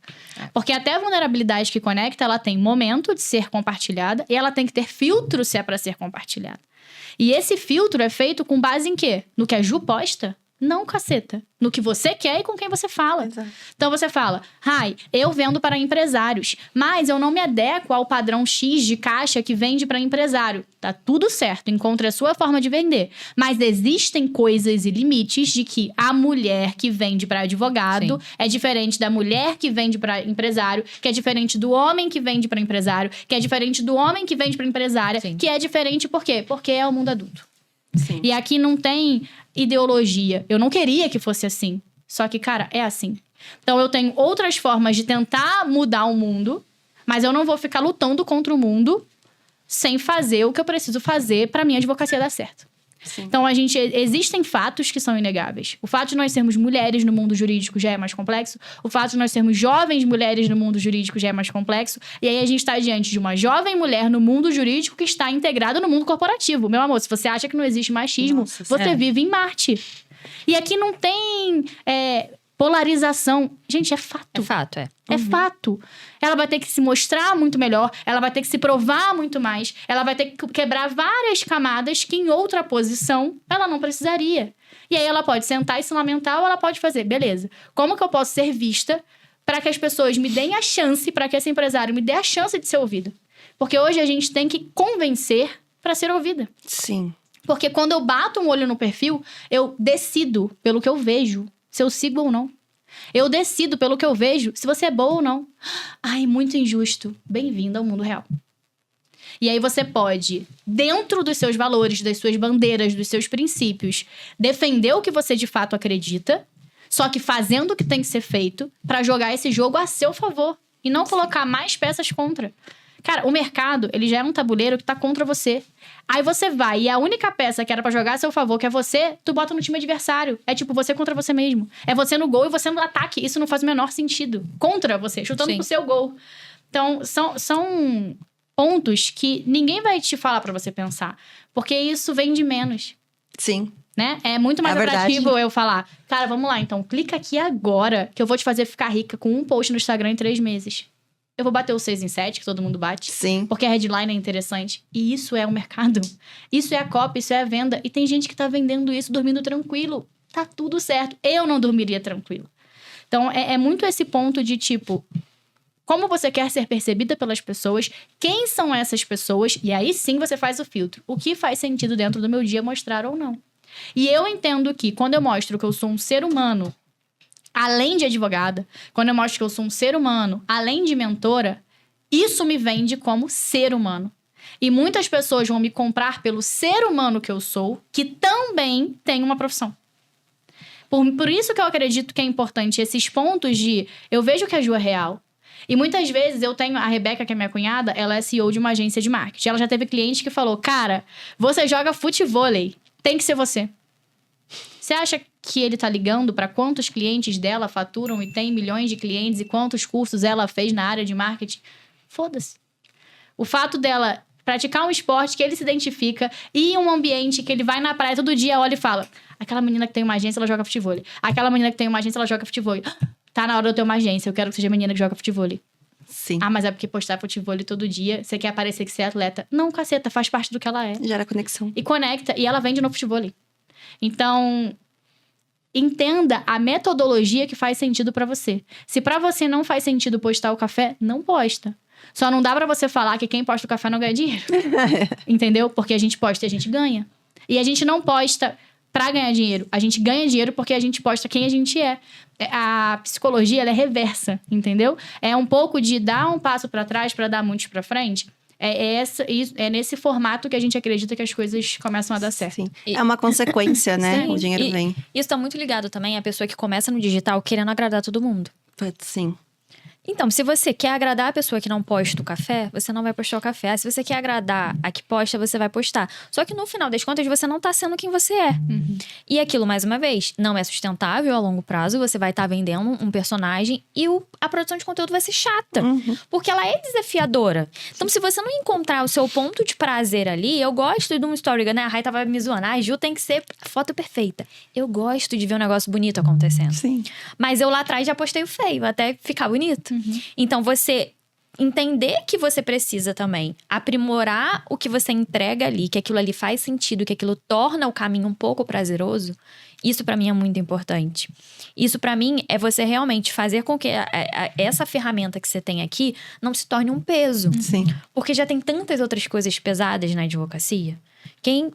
Porque até a vulnerabilidade que conecta, ela tem momento de ser compartilhada e ela tem que ter filtro se é pra ser compartilhada. E esse filtro é feito com base em quê? No que a Ju posta? Não, caceta. No que você quer e com quem você fala. Exato. Então você fala, eu vendo para empresários, mas eu não me adequo ao padrão X de caixa que vende para empresário. Tá tudo certo, encontre a sua forma de vender. Mas existem coisas e limites de que a mulher que vende para advogado é diferente da mulher que vende para empresário, que é diferente do homem que vende para empresário, que é diferente do homem que vende para empresária, que é diferente por quê? Porque é o mundo adulto. Sim. E aqui não tem ideologia. Eu não queria que fosse assim. Só que, cara, é assim. Então, eu tenho outras formas de tentar mudar o mundo, mas eu não vou ficar lutando contra o mundo sem fazer o que eu preciso fazer pra minha advocacia dar certo. Sim. Então, existem fatos que são inegáveis. O fato de nós sermos mulheres no mundo jurídico já é mais complexo. O fato de nós sermos jovens mulheres no mundo jurídico já é mais complexo. E aí, a gente está diante de uma jovem mulher no mundo jurídico que está integrada no mundo corporativo. Meu amor, se você acha que não existe machismo, você vive em Marte. E aqui não tem polarização. Gente, é fato. É fato, é. É fato. Ela vai ter que se mostrar muito melhor, ela vai ter que se provar muito mais, ela vai ter que quebrar várias camadas que em outra posição ela não precisaria. E aí ela pode sentar e se lamentar ou ela pode fazer, beleza, como que eu posso ser vista para que as pessoas me deem a chance, para que esse empresário me dê a chance de ser ouvido. Porque hoje a gente tem que convencer para ser ouvida. Sim. Porque quando eu bato um olho no perfil, eu decido pelo que eu vejo, se eu sigo ou não. Eu decido pelo que eu vejo, se você é boa ou não. Ai, muito injusto. Bem-vindo ao mundo real. E aí você pode, dentro dos seus valores, das suas bandeiras, dos seus princípios, defender o que você de fato acredita, só que fazendo o que tem que ser feito para jogar esse jogo a seu favor e não colocar mais peças contra. Cara, o mercado, ele já é um tabuleiro que tá contra você. Aí você vai e a única peça que era pra jogar a seu favor, que é você, tu bota no time adversário. É tipo você contra você mesmo. É você no gol e você no ataque. Isso não faz o menor sentido. Contra você, chutando pro seu gol. Então, são pontos que ninguém vai te falar pra você pensar. Porque isso vem de menos. Sim. Né? É muito mais atrativo verdade. eu falar, cara, vamos lá, então clica aqui agora que eu vou te fazer ficar rica com um post no Instagram em 3 meses. Eu vou bater o 6 em 7, que todo mundo bate. Sim. Porque a headline é interessante. E isso é o mercado. Isso é a copy, isso é a venda. E tem gente que tá vendendo isso dormindo tranquilo. Tá tudo certo. Eu não dormiria tranquilo. Então, é muito esse ponto de, tipo... Como você quer ser percebida pelas pessoas? Quem são essas pessoas? E aí sim você faz o filtro. O que faz sentido dentro do meu dia mostrar ou não? E eu entendo que quando eu mostro que eu sou um ser humano... além de advogada, quando eu mostro que eu sou um ser humano, além de mentora, isso me vende como ser humano. E muitas pessoas vão me comprar pelo ser humano que eu sou, que também tem uma profissão. Por isso que eu acredito que é importante esses pontos de... Eu vejo que a Ju é real. E muitas vezes eu tenho... A Rebeca, que é minha cunhada, ela é CEO de uma agência de marketing. Ela já teve cliente que falou, cara, você joga futevôlei, tem que ser você. Você acha que ele tá ligando para quantos clientes dela faturam e tem milhões de clientes e quantos cursos ela fez na área de marketing? Foda-se. O fato dela praticar um esporte que ele se identifica e em um ambiente que ele vai na praia todo dia, olha e fala, aquela menina que tem uma agência, ela joga futevôlei. Aquela menina que tem uma agência, ela joga futevôlei. Tá na hora de eu ter uma agência, eu quero que seja a menina que joga futevôlei. Sim. Ah, mas é porque postar futevôlei todo dia, você quer aparecer que você é atleta. Não, caceta, faz parte do que ela é. Gera conexão. E conecta, e ela vende no futevôlei. Então, entenda a metodologia que faz sentido pra você. Se pra você não faz sentido postar o café, não posta. Só não dá pra você falar que quem posta o café não ganha dinheiro. Entendeu? Porque a gente posta e a gente ganha. E a gente não posta pra ganhar dinheiro. A gente ganha dinheiro porque a gente posta quem a gente é. A psicologia, ela é reversa, entendeu? É um pouco de dar um passo pra trás pra dar muitos pra frente. É nesse formato que a gente acredita que as coisas começam a dar certo. Sim. É uma consequência, né? Sim. O dinheiro vem. Isso tá muito ligado também à pessoa que começa no digital querendo agradar todo mundo. Sim. Então, se você quer agradar a pessoa que não posta o café, você não vai postar o café. Se você quer agradar a que posta, você vai postar. Só que no final das contas, você não tá sendo quem você é. Uhum. E aquilo, mais uma vez, não é sustentável a longo prazo. Você vai estar vendendo um personagem e a produção de conteúdo vai ser chata. Uhum. Porque ela é desafiadora. Então, se você não encontrar o seu ponto de prazer ali... Eu gosto de um story, né? A Rai tava me zoando. A Ju tem que ser foto perfeita. Eu gosto de ver um negócio bonito acontecendo. Sim. Mas eu lá atrás já postei o feio, até ficar bonito. Uhum. Então, você entender que você precisa também aprimorar o que você entrega ali, que aquilo ali faz sentido, que aquilo torna o caminho um pouco prazeroso, isso pra mim é muito importante. Isso pra mim é você realmente fazer com que essa ferramenta que você tem aqui não se torne um peso. Sim. Porque já tem tantas outras coisas pesadas na advocacia. Quem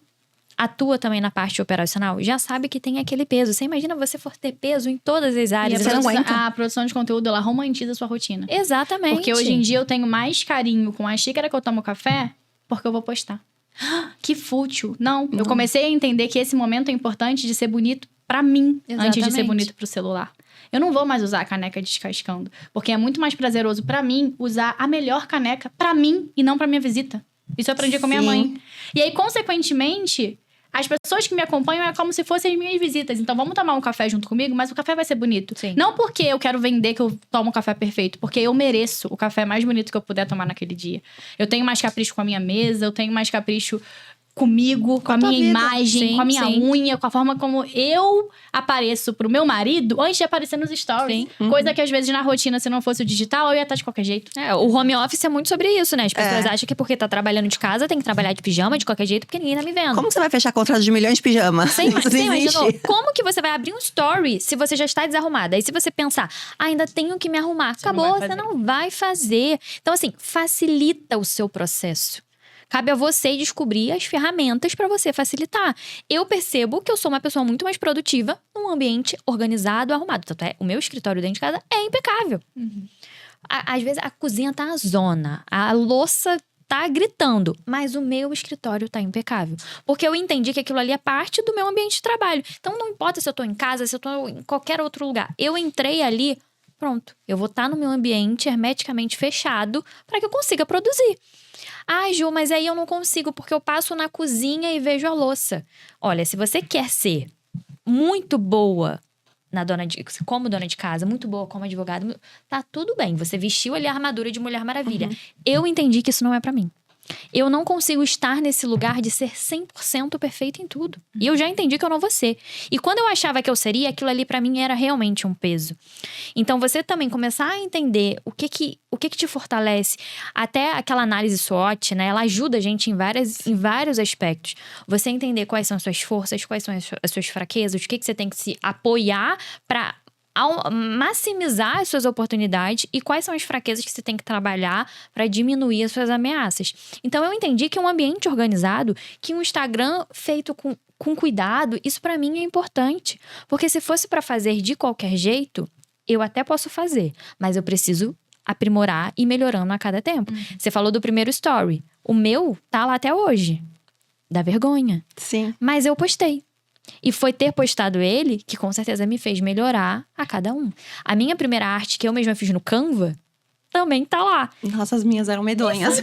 atua também na parte operacional já sabe que tem aquele peso. Você imagina você for ter peso em todas as E áreas. você não aguenta. a produção de conteúdo, ela romantiza a sua rotina. Exatamente. Porque hoje em dia eu tenho mais carinho com a xícara que eu tomo café porque eu vou postar. Que fútil. Não, eu comecei a entender que esse momento é importante de ser bonito pra mim, antes de ser Exatamente. bonito pro celular. Eu não vou mais usar a caneca descascando, porque é muito mais prazeroso pra mim usar a melhor caneca pra mim e não pra minha visita. Isso eu aprendi com a minha Sim. mãe. E aí, consequentemente, as pessoas que me acompanham é como se fossem as minhas visitas. Então, vamos tomar um café junto comigo, mas o café vai ser bonito. Sim. Não porque eu quero vender que eu tomo um café perfeito, porque eu mereço o café mais bonito que eu puder tomar naquele dia. Eu tenho mais capricho com a minha mesa, eu tenho mais capricho comigo, com a tua minha vida. imagem, Sim, com a minha sim. unha, com a forma como eu apareço pro meu marido antes de aparecer nos stories. Sim. Coisa que às vezes na rotina, se não fosse o digital, eu ia estar de qualquer jeito. O home office é muito sobre isso, né? As pessoas É. acham que porque tá trabalhando de casa, tem que trabalhar de pijama de qualquer jeito, porque ninguém tá me vendo. Como que você vai fechar contrato de milhões de pijama? Você Isso não imaginou? existe. Como que você vai abrir um story se você já está desarrumada? Aí se você pensar, ainda tenho que me arrumar. Você não Acabou, vai você fazer. não vai fazer. Então, assim, facilita o seu processo. Cabe a você descobrir as ferramentas para você facilitar. Eu percebo que eu sou uma pessoa muito mais produtiva num ambiente organizado, arrumado. Tanto é, o meu escritório dentro de casa é impecável. Às vezes a cozinha tá a zona, a louça tá gritando, mas o meu escritório tá impecável. Porque eu entendi que aquilo ali é parte do meu ambiente de trabalho. Então não importa se eu tô em casa, se eu tô em qualquer outro lugar. Eu entrei ali, pronto. Eu vou estar no meu ambiente hermeticamente fechado para que eu consiga produzir. Ah, Ju, mas aí eu não consigo porque eu passo na cozinha e vejo a louça. Olha, se você quer ser muito boa como dona de casa, muito boa como advogada, tá tudo bem. Você vestiu ali a armadura de Mulher Maravilha. Eu entendi que isso não é pra mim. Eu não consigo estar nesse lugar de ser 100% perfeita em tudo. E eu já entendi que eu não vou ser. E quando eu achava que eu seria, aquilo ali pra mim era realmente um peso. Então, você também começar a entender o que te fortalece. Até aquela análise SWOT, né? Ela ajuda a gente em vários aspectos. Você entender quais são as suas forças, quais são as suas fraquezas, o que você tem que se apoiar pra maximizar as suas oportunidades e quais são as fraquezas que você tem que trabalhar para diminuir as suas ameaças. Então, eu entendi que um ambiente organizado, que um Instagram feito com cuidado, isso para mim é importante. Porque se fosse para fazer de qualquer jeito, eu até posso fazer, mas eu preciso aprimorar e melhorando a cada tempo. Você falou do primeiro story. O meu tá lá até hoje. Dá vergonha. Sim. Mas eu postei. E foi ter postado ele que com certeza me fez melhorar a cada um. A minha primeira arte que eu mesma fiz no Canva também tá lá. Nossa, as minhas eram medonhas.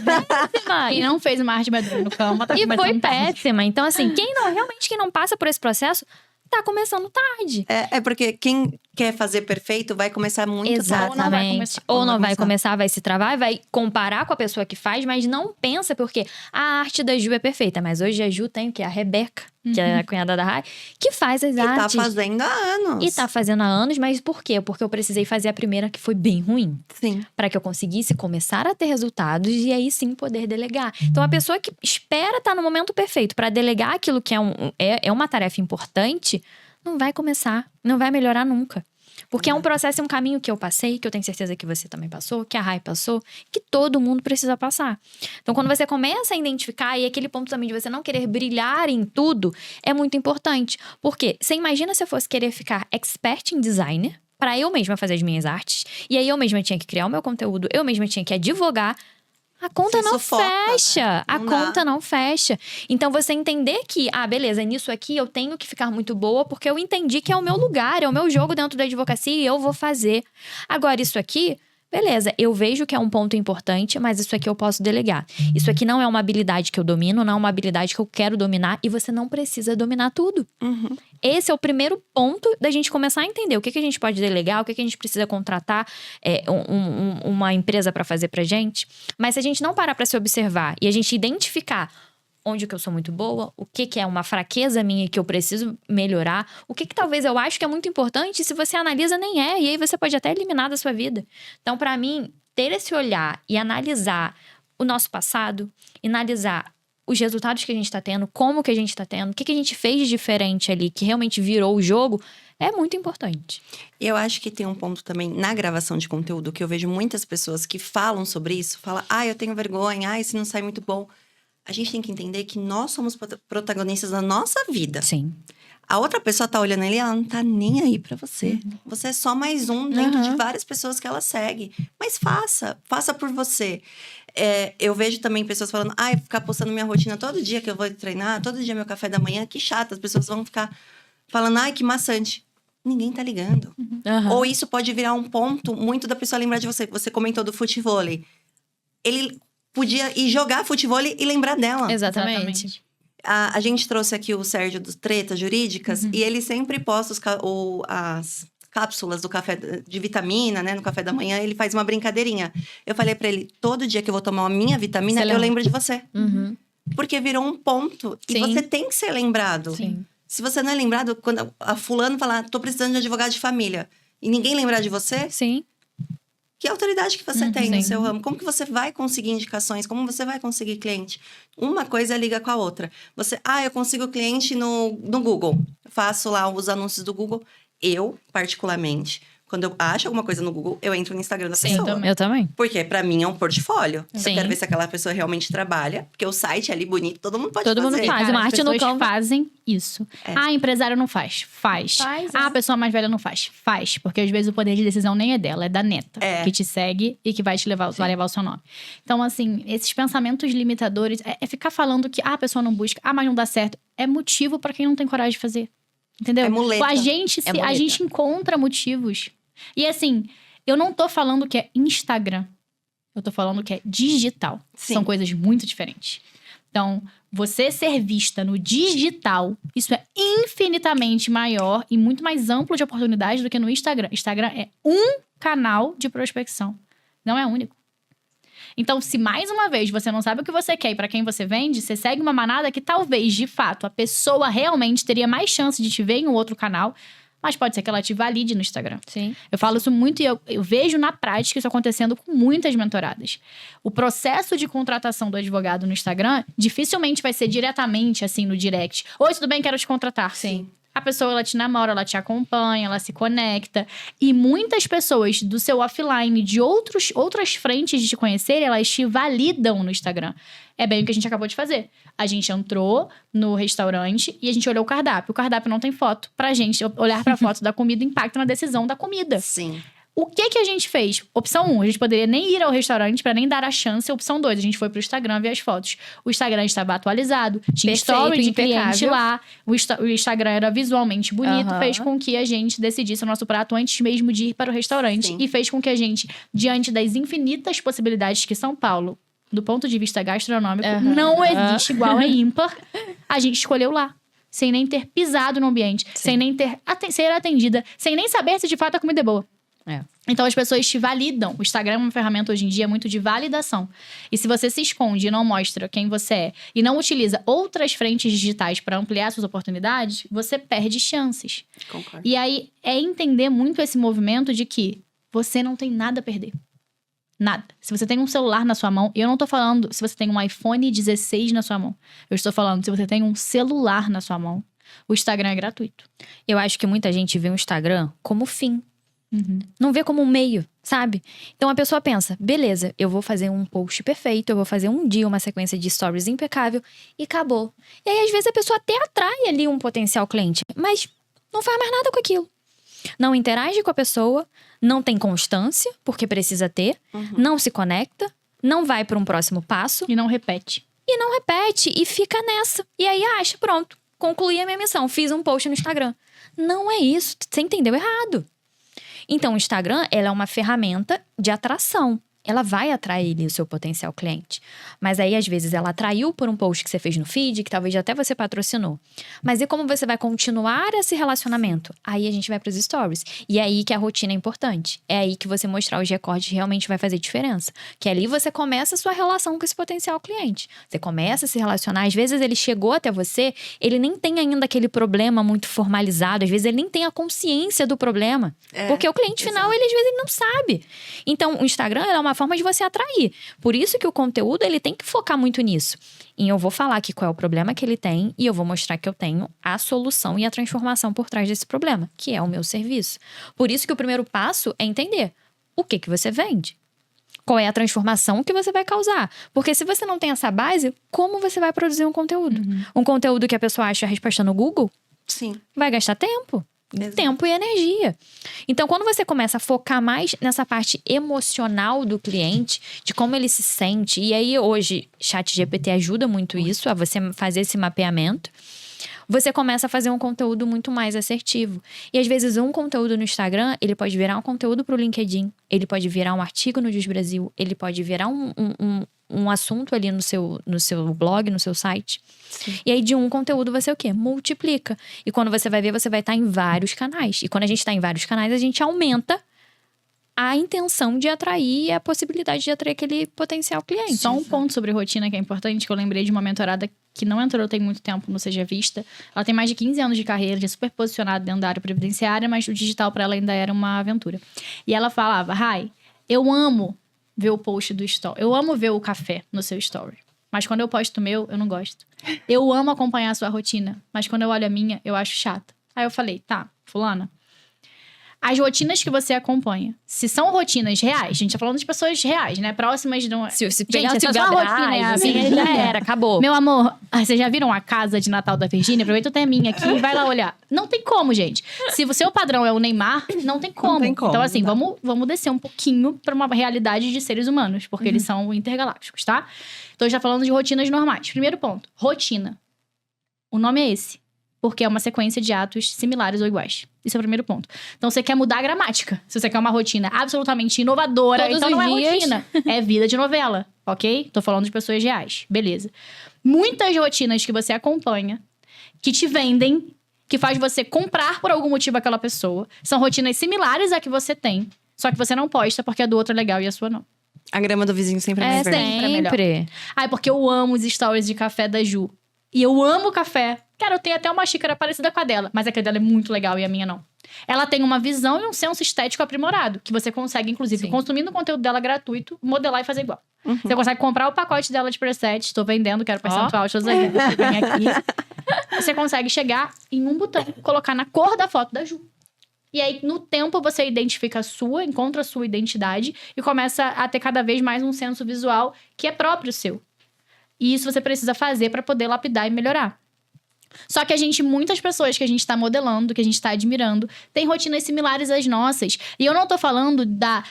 Quem não fez uma arte medonha no Canva, tá E foi começando tarde. péssima. Então, assim, quem não passa por esse processo, tá começando tarde. É porque quem quer fazer perfeito vai começar muito tarde. Exatamente. Ou não vai começar, vai se travar, vai comparar com a pessoa que faz, mas não pensa porque a arte da Ju é perfeita. Mas hoje a Ju tem o quê? A Rebeca, que é a cunhada da Rai, que faz as E artes. tá fazendo há anos. E tá fazendo há anos, mas por quê? Porque eu precisei fazer a primeira que foi bem ruim. Sim. Para que eu conseguisse começar a ter resultados e aí sim poder delegar. Então, a pessoa que espera estar no momento perfeito para delegar aquilo que é uma tarefa importante, não vai começar, não vai melhorar nunca. Porque é um processo, é um caminho que eu passei, que eu tenho certeza que você também passou, que a Rai passou, que todo mundo precisa passar. Então, quando você começa a identificar, e aquele ponto também de você não querer brilhar em tudo, é muito importante. Porque você imagina se eu fosse querer ficar expert em designer, para eu mesma fazer as minhas artes, e aí eu mesma tinha que criar o meu conteúdo, eu mesma tinha que advogar. A conta Se não sufoca, fecha. né? A Não dá. conta não fecha. Então, você entender que, beleza, nisso aqui eu tenho que ficar muito boa, porque eu entendi que é o meu lugar, é o meu jogo dentro da advocacia e eu vou fazer. Agora, isso aqui, beleza, eu vejo que é um ponto importante, mas isso aqui eu posso delegar. Isso aqui não é uma habilidade que eu domino, não é uma habilidade que eu quero dominar e você não precisa dominar tudo. Uhum. Esse é o primeiro ponto da gente começar a entender o que a gente pode delegar, o que a gente precisa contratar uma empresa para fazer pra gente. Mas se a gente não parar pra se observar e a gente identificar onde que eu sou muito boa, o que é uma fraqueza minha que eu preciso melhorar, o que talvez eu acho que é muito importante, se você analisa, nem é. E aí você pode até eliminar da sua vida. Então, pra mim, ter esse olhar e analisar o nosso passado, analisar os resultados que a gente tá tendo, como que a gente tá tendo, o que a gente fez de diferente ali, que realmente virou o jogo, é muito importante. E eu acho que tem um ponto também na gravação de conteúdo, que eu vejo muitas pessoas que falam sobre isso, falam, eu tenho vergonha, isso não sai muito bom. A gente tem que entender que nós somos protagonistas da nossa vida. Sim. A outra pessoa tá olhando ali, ela não tá nem aí pra você. Você é só mais um dentro de várias pessoas que ela segue. Mas faça por você. Eu vejo também pessoas falando, ficar postando minha rotina todo dia que eu vou treinar, todo dia meu café da manhã, que chato. As pessoas vão ficar falando, que maçante. Ninguém tá ligando. Ou isso pode virar um ponto muito da pessoa lembrar de você. Você comentou do futevôlei. Ele podia ir jogar futevôlei e lembrar dela. Exatamente. A gente trouxe aqui o Sérgio dos Tretas Jurídicas e ele sempre posta as cápsulas do café de vitamina, né? No café da manhã, ele faz uma brincadeirinha. Eu falei pra ele, todo dia que eu vou tomar a minha vitamina, eu lembro de você. Porque virou um ponto. E Sim. você tem que ser lembrado. Sim. Se você não é lembrado, quando a fulano falar, tô precisando de advogado de família, e ninguém lembrar de você, Sim. que autoridade que você tem no sim. seu ramo? Como que você vai conseguir indicações? Como você vai conseguir cliente? Uma coisa liga com a outra. Eu consigo cliente no Google. Eu faço lá os anúncios do Google. Eu, particularmente, quando eu acho alguma coisa no Google, eu entro no Instagram da pessoa. Eu também. Porque pra mim é um portfólio. Sim. Eu quero ver se aquela pessoa realmente trabalha. Porque o site é ali bonito, todo mundo pode Todo fazer. mundo faz. Cara, uma as arte no pessoas Canva. fazem isso. A empresária não faz. Faz. A pessoa mais velha não faz. Faz. Porque às vezes o poder de decisão nem é dela, é da neta. Que te segue e que vai te levar, vai levar o seu nome. Então, assim, esses pensamentos limitadores é ficar falando que a pessoa não busca, mas não dá certo. É motivo pra quem não tem coragem de fazer. Entendeu? É muleta. A gente encontra motivos. E assim, eu não tô falando que é Instagram. Eu tô falando que é digital. Sim. São coisas muito diferentes. Então, você ser vista no digital, isso é infinitamente maior e muito mais amplo de oportunidades do que no Instagram. Instagram é um canal de prospecção. Não é único. Então, se mais uma vez você não sabe o que você quer e para quem você vende, você segue uma manada que talvez, de fato, a pessoa realmente teria mais chance de te ver em um outro canal, mas pode ser que ela te valide no Instagram. Sim. Eu falo isso muito e eu vejo na prática isso acontecendo com muitas mentoradas. O processo de contratação do advogado no Instagram dificilmente vai ser diretamente, assim, no direct. Oi, tudo bem? Quero te contratar. Sim. A pessoa, ela te namora, ela te acompanha, ela se conecta. E muitas pessoas do seu offline, de outras frentes de te conhecer, elas te validam no Instagram. É bem o que a gente acabou de fazer. A gente entrou no restaurante e a gente olhou o cardápio. O cardápio não tem foto. Pra gente, olhar pra foto da comida impacta na decisão da comida. Sim. O que a gente fez? Opção 1, a gente poderia nem ir ao restaurante pra nem dar a chance. Opção 2, a gente foi pro Instagram ver as fotos. O Instagram estava atualizado, tinha Perfeito, story de cliente impecável. lá. O Instagram era visualmente bonito, fez com que a gente decidisse o nosso prato antes mesmo de ir para o restaurante. Sim. E fez com que a gente, diante das infinitas possibilidades que São Paulo, do ponto de vista gastronômico, não existe igual, é ímpar, a gente escolheu lá. Sem nem ter pisado no ambiente, sem nem ter ser atendida, sem nem saber se de fato a comida é boa. Então, as pessoas te validam. O Instagram é uma ferramenta hoje em dia muito de validação. E se você se esconde e não mostra quem você é e não utiliza outras frentes digitais para ampliar suas oportunidades, você perde chances. Concordo. E aí, é entender muito esse movimento de que você não tem nada a perder. Nada. Se você tem um celular na sua mão, e eu não tô falando se você tem um iPhone 16 na sua mão. Eu estou falando se você tem um celular na sua mão, o Instagram é gratuito. Eu acho que muita gente vê o Instagram como fim. Não vê como um meio, sabe? Então a pessoa pensa, beleza, eu vou fazer um post perfeito, eu vou fazer um dia uma sequência de stories impecável e acabou. E aí às vezes a pessoa até atrai ali um potencial cliente, mas não faz mais nada com aquilo. Não interage com a pessoa, não tem constância, porque precisa ter, não se conecta, não vai para um próximo passo. E não repete. E fica nessa. E aí acha, pronto, concluí a minha missão, fiz um post no Instagram. Não é isso, você entendeu errado. Então, o Instagram, ela é uma ferramenta de atração. Ela vai atrair ali o seu potencial cliente. Mas aí, às vezes, ela atraiu por um post que você fez no feed, que talvez até você patrocinou. Mas e como você vai continuar esse relacionamento? Aí a gente vai para os stories. E é aí que a rotina é importante. É aí que você mostrar os recordes realmente vai fazer diferença. Que ali você começa a sua relação com esse potencial cliente. Você começa a se relacionar. Às vezes, ele chegou até você, ele nem tem ainda aquele problema muito formalizado. Às vezes, ele nem tem a consciência do problema. Porque o cliente final, ele às vezes ele não sabe. Então, o Instagram é uma forma de você atrair. Por isso que o conteúdo, ele tem que focar muito nisso. E eu vou falar aqui qual é o problema que ele tem e eu vou mostrar que eu tenho a solução e a transformação por trás desse problema, que é o meu serviço. Por isso que o primeiro passo é entender o que você vende. Qual é a transformação que você vai causar? Porque se você não tem essa base, como você vai produzir um conteúdo? Um conteúdo que a pessoa acha a resposta no Google? Sim. Vai gastar tempo. Exato. Tempo e energia. Então, quando você começa a focar mais nessa parte emocional do cliente, de como ele se sente, e aí hoje ChatGPT ajuda muito isso, a você fazer esse mapeamento, você começa a fazer um conteúdo muito mais assertivo. E às vezes um conteúdo no Instagram, ele pode virar um conteúdo para o LinkedIn, ele pode virar um artigo no Diz Brasil, ele pode virar um assunto ali no seu blog, no seu site. Sim. E aí, de um conteúdo, você o quê? Multiplica. E quando você vai ver, você vai estar em vários canais. E quando a gente está em vários canais, a gente aumenta a intenção de atrair e a possibilidade de atrair aquele potencial cliente. Só um ponto sobre rotina que é importante, que eu lembrei de uma mentorada que não entrou tem muito tempo no Seja Vista. Ela tem mais de 15 anos de carreira, já é super posicionada dentro da área previdenciária, mas o digital para ela ainda era uma aventura. E ela falava, Rai, eu amo ver o post do story, eu amo ver o café no seu story. Mas quando eu posto o meu, eu não gosto. Eu amo acompanhar a sua rotina, mas quando eu olho a minha, eu acho chata. Aí eu falei, tá, fulana, as rotinas que você acompanha, se são rotinas reais, a gente tá falando de pessoas reais, né? Próximas de um... Se Gente, pegasse se o a sua rotina Gabriel, é a assim, minha, já era, acabou. Meu amor, vocês já viram a casa de Natal da Virgínia? Aproveita o teminha aqui e vai lá olhar. Não tem como, gente. Se o seu padrão é o Neymar, não tem como. Não tem como, Então, assim, não dá. vamos descer um pouquinho pra uma realidade de seres humanos, porque eles são intergalácticos, tá? Então, a gente tá falando de rotinas normais. Primeiro ponto, rotina. O nome é esse. Porque é uma sequência de atos similares ou iguais. Isso é o primeiro ponto. Então, você quer mudar a gramática. Se você quer uma rotina absolutamente inovadora, Todos então os não é dias. rotina. É vida de novela, ok? Tô falando de pessoas reais. Beleza. Muitas rotinas que você acompanha, que te vendem, que faz você comprar por algum motivo aquela pessoa, são rotinas similares à que você tem, só que você não posta porque a do outro é legal e a sua não. A grama do vizinho sempre é mais verde. sempre é melhor. Sempre. Ai, porque eu amo os stories de café da Ju. E eu amo café. Cara, eu tenho até uma xícara parecida com a dela, mas a que dela é muito legal e a minha não. Ela tem uma visão e um senso estético aprimorado, que você consegue, inclusive, Sim. consumindo o conteúdo dela gratuito, modelar e fazer igual. Você consegue comprar o pacote dela de presets, tô vendendo, quero percentual de todas as vezes, você vem aqui. Você consegue chegar em um botão, colocar na cor da foto da Ju. E aí, no tempo, você identifica a sua, encontra a sua identidade e começa a ter cada vez mais um senso visual que é próprio seu. E isso você precisa fazer para poder lapidar e melhorar. Só que muitas pessoas que a gente tá modelando, que a gente tá admirando, têm rotinas similares às nossas. E eu não tô falando da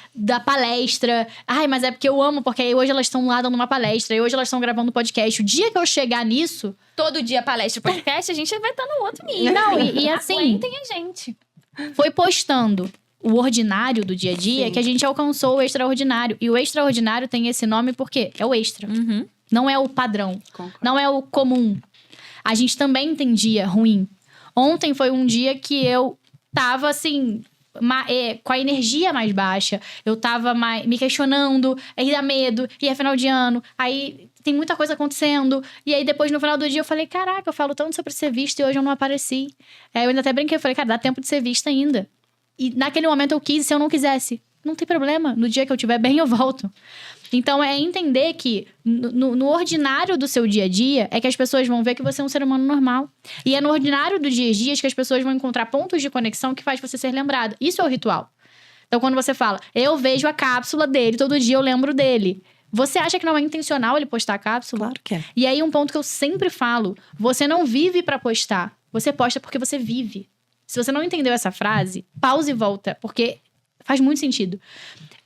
palestra. Ai, mas é porque eu amo, porque hoje elas estão lá dando uma palestra, e hoje elas estão gravando podcast. O dia que eu chegar nisso... Todo dia palestra, podcast, a gente vai estar no outro nível. Não, e assim... Aguentem a gente. Foi postando o ordinário do dia a dia Sim. que a gente alcançou o extraordinário. E o extraordinário tem esse nome porque é o extra. Uhum. Não é o padrão. Concordo. Não é o comum. A gente também tem dia ruim. Ontem foi um dia que eu tava, assim, com a energia mais baixa. Eu tava me questionando, aí dá medo, e é final de ano, aí tem muita coisa acontecendo. E aí depois, no final do dia, eu falei, caraca, eu falo tanto sobre ser vista e hoje eu não apareci. Aí eu ainda até brinquei, eu falei, cara, dá tempo de ser vista ainda. E naquele momento eu quis, se eu não quisesse, não tem problema. No dia que eu estiver bem, eu volto. Então, é entender que no ordinário do seu dia a dia é que as pessoas vão ver que você é um ser humano normal. E é no ordinário do dia a dia que as pessoas vão encontrar pontos de conexão que faz você ser lembrado. Isso é o ritual. Então, quando você fala, eu vejo a cápsula dele, todo dia eu lembro dele. Você acha que não é intencional ele postar a cápsula? Claro que é. E aí, um ponto que eu sempre falo, você não vive pra postar. Você posta porque você vive. Se você não entendeu essa frase, pause e volta, porque faz muito sentido.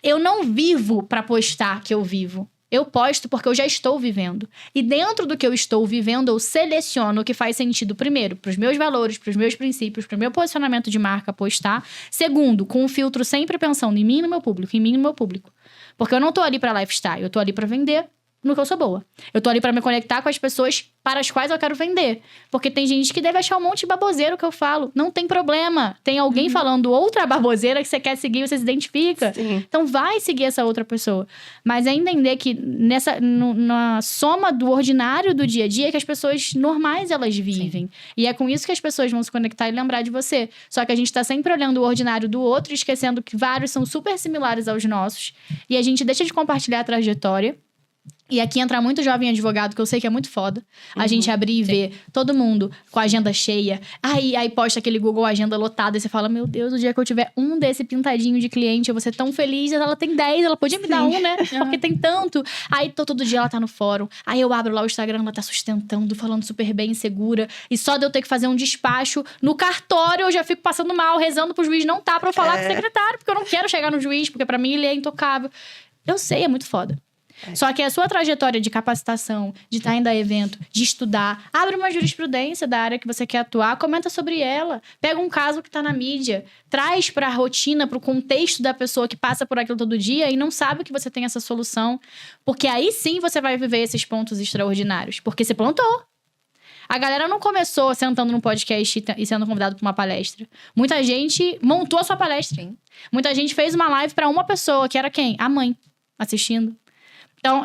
Eu não vivo pra postar que eu vivo. Eu posto porque eu já estou vivendo. E dentro do que eu estou vivendo, eu seleciono o que faz sentido, primeiro, pros meus valores, pros meus princípios, pro meu posicionamento de marca postar. Segundo, com um filtro sempre pensando em mim e no meu público, em mim e no meu público. Porque eu não tô ali pra lifestyle, eu tô ali pra vender no que eu sou boa. Eu tô ali pra me conectar com as pessoas para as quais eu quero vender. Porque tem gente que deve achar um monte de baboseiro que eu falo. Não tem problema. Tem alguém falando outra baboseira que você quer seguir, você se identifica. Sim. Então vai seguir essa outra pessoa. Mas é entender que na soma do ordinário do dia a dia que as pessoas normais elas vivem. Sim. E é com isso que as pessoas vão se conectar e lembrar de você. Só que a gente tá sempre olhando o ordinário do outro, esquecendo que vários são super similares aos nossos. E a gente deixa de compartilhar a trajetória. E aqui entra muito jovem advogado, que eu sei que é muito foda. A gente abrir e ver todo mundo com a agenda cheia. Aí posta aquele Google Agenda lotado. E você fala, meu Deus, o dia que eu tiver um desse pintadinho de cliente, eu vou ser tão feliz. Ela tem 10, ela podia me dar um, né? Porque tem tanto. Aí todo dia ela tá no fórum. Aí eu abro lá o Instagram, ela tá sustentando, falando super bem, segura. E só de eu ter que fazer um despacho no cartório, eu já fico passando mal, rezando pro juiz não tá pra eu falar com o secretário. Porque eu não quero chegar no juiz, porque pra mim ele é intocável. Eu sei, é muito foda. Só que a sua trajetória de capacitação, de estar indo a evento, de estudar, abre uma jurisprudência da área que você quer atuar, comenta sobre ela, pega um caso que está na mídia, traz para a rotina, para o contexto da pessoa que passa por aquilo todo dia e não sabe que você tem essa solução, porque aí sim você vai viver esses pontos extraordinários, porque você plantou. A galera não começou sentando num podcast e sendo convidado pra uma palestra. Muita gente montou a sua palestra. Sim. Muita gente fez uma live pra uma pessoa, que era quem? A mãe, assistindo. Então,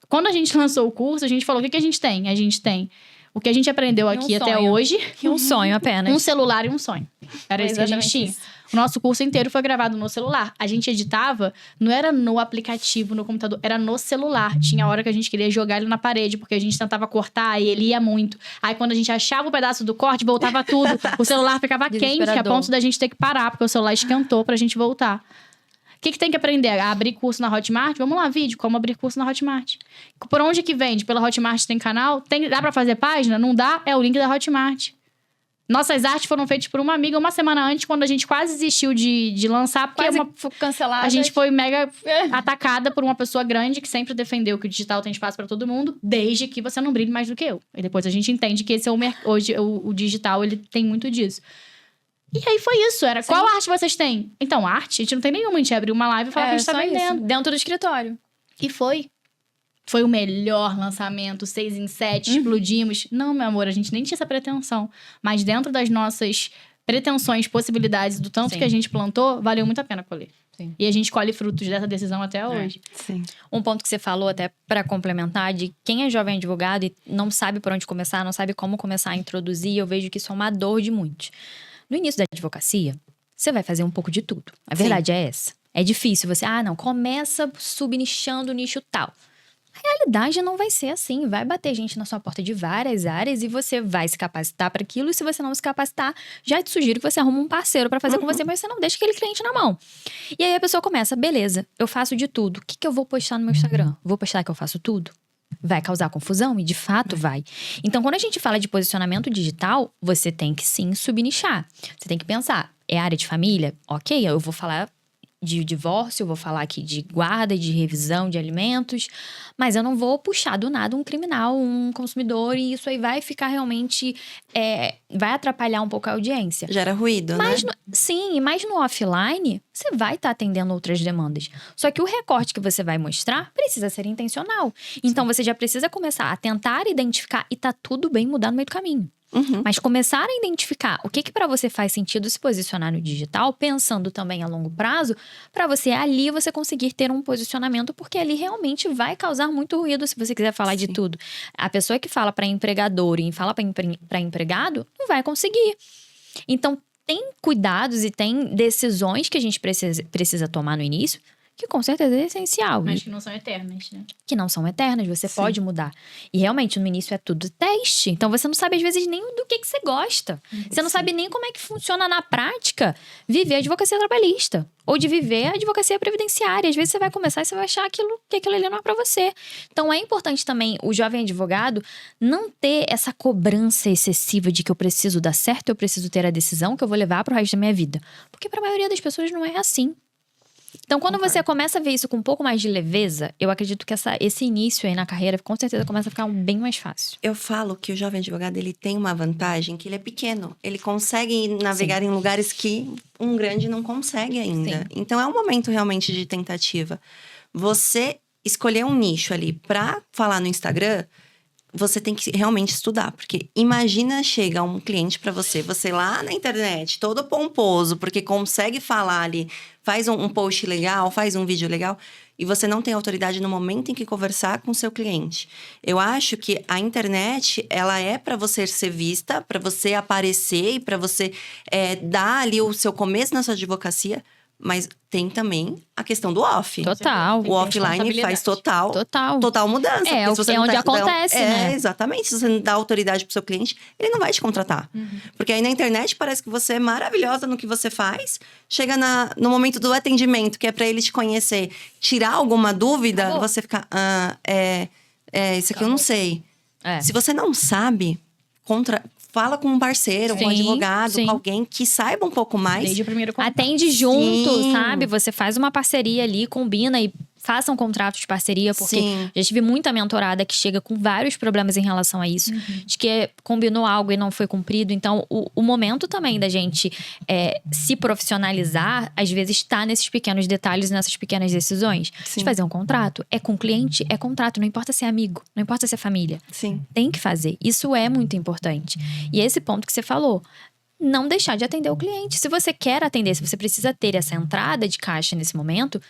quando a gente lançou o curso, a gente falou, o que a gente tem? A gente tem o que a gente aprendeu aqui até sonho. hoje. E um sonho apenas. Um celular e um sonho. Era isso que a gente Exatamente tinha. isso. O nosso curso inteiro foi gravado no celular. A gente editava, não era no aplicativo, no computador, era no celular. Tinha hora que a gente queria jogar ele na parede, porque a gente tentava cortar e ele ia muito. Aí quando a gente achava o pedaço do corte, voltava tudo. O celular ficava quente, a Desesperador. ponto da gente ter que parar, porque o celular esquentou pra gente voltar. O que tem que aprender? Abrir curso na Hotmart? Vamos lá, vídeo, como abrir curso na Hotmart. Por onde que vende? Pela Hotmart tem canal? Dá pra fazer página? Não dá? É o link da Hotmart. Nossas artes foram feitas por uma amiga uma semana antes, quando a gente quase desistiu de lançar, porque Quase cancelada. a gente foi mega atacada por uma pessoa grande que sempre defendeu que o digital tem espaço pra todo mundo, desde que você não brilhe mais do que eu. E depois a gente entende que esse é hoje o digital, ele tem muito disso. E aí foi isso, era qual arte vocês têm? Então, arte, a gente não tem nenhuma, a gente abriu uma live e falou que a gente tá só vendendo. isso. Dentro do escritório. E foi. Foi o melhor lançamento, 6 em 7, explodimos. Não, meu amor, a gente nem tinha essa pretensão. Mas dentro das nossas pretensões, possibilidades, do tanto Sim. que a gente plantou, valeu muito a pena colher. Sim. E a gente colhe frutos dessa decisão até hoje. Sim. Um ponto que você falou, até para complementar, de quem é jovem advogado e não sabe por onde começar, não sabe como começar a introduzir, eu vejo que isso é uma dor de muitos. No início da advocacia, você vai fazer um pouco de tudo. A verdade é essa. É difícil você, começa subnichando o nicho tal. A realidade não vai ser assim. Vai bater gente na sua porta de várias áreas e você vai se capacitar para aquilo. E se você não se capacitar, já te sugiro que você arruma um parceiro para fazer com você, mas você não deixa aquele cliente na mão. E aí a pessoa começa, beleza, eu faço de tudo. O que eu vou postar no meu Instagram? Vou postar que eu faço tudo? Vai causar confusão? E de fato vai. Então, quando a gente fala de posicionamento digital, você tem que sim subnichar. Você tem que pensar, é área de família? Ok, eu vou falar de divórcio, eu vou falar aqui de guarda, de revisão de alimentos, mas eu não vou puxar do nada um criminal, um consumidor, e isso aí vai ficar realmente, vai atrapalhar um pouco a audiência. Gera ruído, Mas né? sim, mas no offline, você vai estar atendendo outras demandas. Só que o recorte que você vai mostrar precisa ser intencional. Então, você já precisa começar a tentar identificar e tá tudo bem mudar no meio do caminho. Mas começar a identificar o que para você faz sentido se posicionar no digital, pensando também a longo prazo, para você ali você conseguir ter um posicionamento, porque ali realmente vai causar muito ruído se você quiser falar de tudo. A pessoa que fala para empregador e fala para empregado, não vai conseguir. Então, tem cuidados e tem decisões que a gente precisa tomar no início, que com certeza é essencial. Mas que não são eternas, né? Que não são eternas, você Sim. pode mudar. E realmente, no início é tudo teste. Então, você não sabe, às vezes, nem do que você gosta. Você não sabe nem como é que funciona na prática viver a advocacia trabalhista. Ou de viver a advocacia previdenciária. Às vezes, você vai começar e você vai achar que aquilo ali não é pra você. Então, é importante também o jovem advogado não ter essa cobrança excessiva de que eu preciso dar certo, eu preciso ter a decisão que eu vou levar pro resto da minha vida. Porque pra maioria das pessoas não é assim. Então, quando você começa a ver isso com um pouco mais de leveza, eu acredito que esse início aí na carreira, com certeza, começa a ficar bem mais fácil. Eu falo que o jovem advogado, ele tem uma vantagem, que ele é pequeno. Ele consegue navegar em lugares que um grande não consegue ainda. Sim. Então, é um momento realmente de tentativa. Você escolher um nicho ali pra falar no Instagram, você tem que realmente estudar. Porque imagina, chega um cliente pra você lá na internet, todo pomposo, porque consegue falar ali, faz um post legal, faz um vídeo legal, e você não tem autoridade no momento em que conversar com o seu cliente. Eu acho que a internet, ela é pra você ser vista, pra você aparecer e pra você dar ali o seu começo na sua advocacia, mas tem também a questão do off. Total. O offline faz total mudança. É, porque se você é não onde acontece, né? Exatamente. Se você não dá autoridade pro seu cliente, ele não vai te contratar. Porque aí na internet parece que você é maravilhosa no que você faz. Chega no momento do atendimento, que é pra ele te conhecer, tirar alguma dúvida, Acabou. você fica... isso aqui eu não sei. É. Se você não sabe, fala com um parceiro, com um Sim, advogado, sim. com alguém que saiba um pouco mais. Desde o primeiro contato. Atende junto, Sim. sabe? Você faz uma parceria ali, combina e façam contratos de parceria, porque Sim. já tive muita mentorada que chega com vários problemas em relação a isso. De que combinou algo e não foi cumprido. Então, o momento também da gente se profissionalizar, às vezes, está nesses pequenos detalhes, nessas pequenas decisões. Sim. De fazer um contrato. É com o cliente, é contrato. Não importa se é amigo, não importa se é família. Sim. Tem que fazer. Isso é muito importante. E esse ponto que você falou, não deixar de atender o cliente. Se você quer atender, se você precisa ter essa entrada de caixa nesse momento,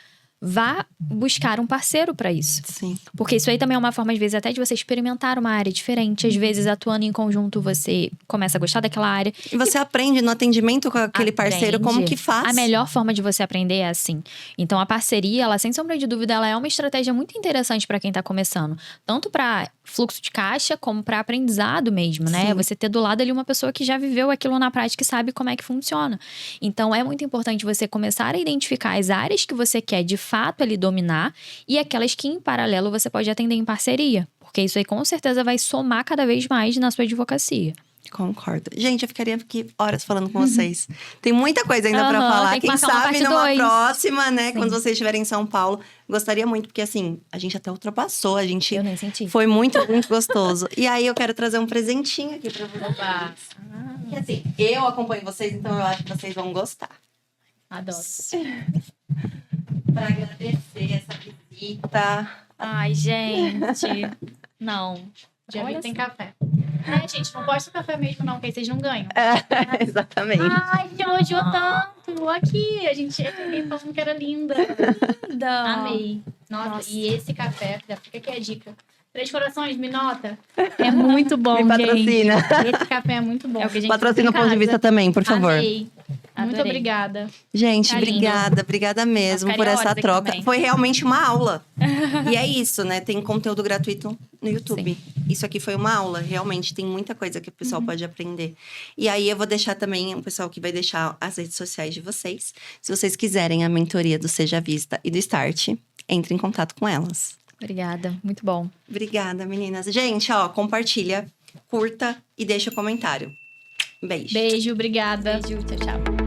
vá buscar um parceiro para isso. Sim. Porque isso aí também é uma forma, às vezes, até de você experimentar uma área diferente. Às vezes, atuando em conjunto, você começa a gostar daquela área. E você aprende no atendimento com aquele parceiro como Aprende. que faz. A melhor forma de você aprender é assim. Então, a parceria, ela, sem sombra de dúvida, ela é uma estratégia muito interessante para quem tá começando. Tanto para fluxo de caixa, como para aprendizado mesmo, né? Sim. Você ter do lado ali uma pessoa que já viveu aquilo na prática e sabe como é que funciona. Então, é muito importante você começar a identificar as áreas que você quer, de fato, ali dominar. E aquelas que, em paralelo, você pode atender em parceria. Porque isso aí, com certeza, vai somar cada vez mais na sua advocacia. Concordo. Gente, eu ficaria aqui horas falando com vocês. Tem muita coisa ainda pra Aham, falar. tem que Quem marcar uma sabe parte numa 2. próxima, né? Sim. Quando vocês estiverem em São Paulo. Gostaria muito, porque assim, a gente até ultrapassou. A gente Eu nem senti. foi muito, muito gostoso. E aí, eu quero trazer um presentinho aqui pra vocês. Opa, Que assim, eu acompanho vocês, então eu acho que vocês vão gostar. adoro. Pra agradecer essa visita. Ai, gente. Não. Já vi Olha que tem só. café. Gente, não posta café mesmo não, que aí vocês não ganham. Exatamente. Ai, que elogiou tanto. Aqui, a gente cheguei falando que era linda. Linda. Amei. Nossa, Nossa. e esse café, já fica aqui a dica. 3 corações, me nota. É muito bom, Me patrocina. gente. Esse café é muito bom. É o que a gente Patrocina o faz em ponto de vista casa. também, por favor. Amei. Muito Adorei. obrigada. Gente, Tá lindo. obrigada mesmo Nós por ficaria essa horas aqui troca. também. Foi realmente uma aula. E é isso, né? Tem conteúdo gratuito no YouTube. Isso aqui foi uma aula, realmente. Tem muita coisa que o pessoal pode aprender. E aí, eu vou deixar também, o pessoal que vai deixar as redes sociais de vocês. Se vocês quiserem a mentoria do Seja Vista e do Start, entre em contato com elas. Obrigada. Muito bom. Obrigada, meninas. Gente, ó, compartilha, curta e deixa o comentário. Beijo. Beijo, obrigada. Beijo. Tchau, tchau.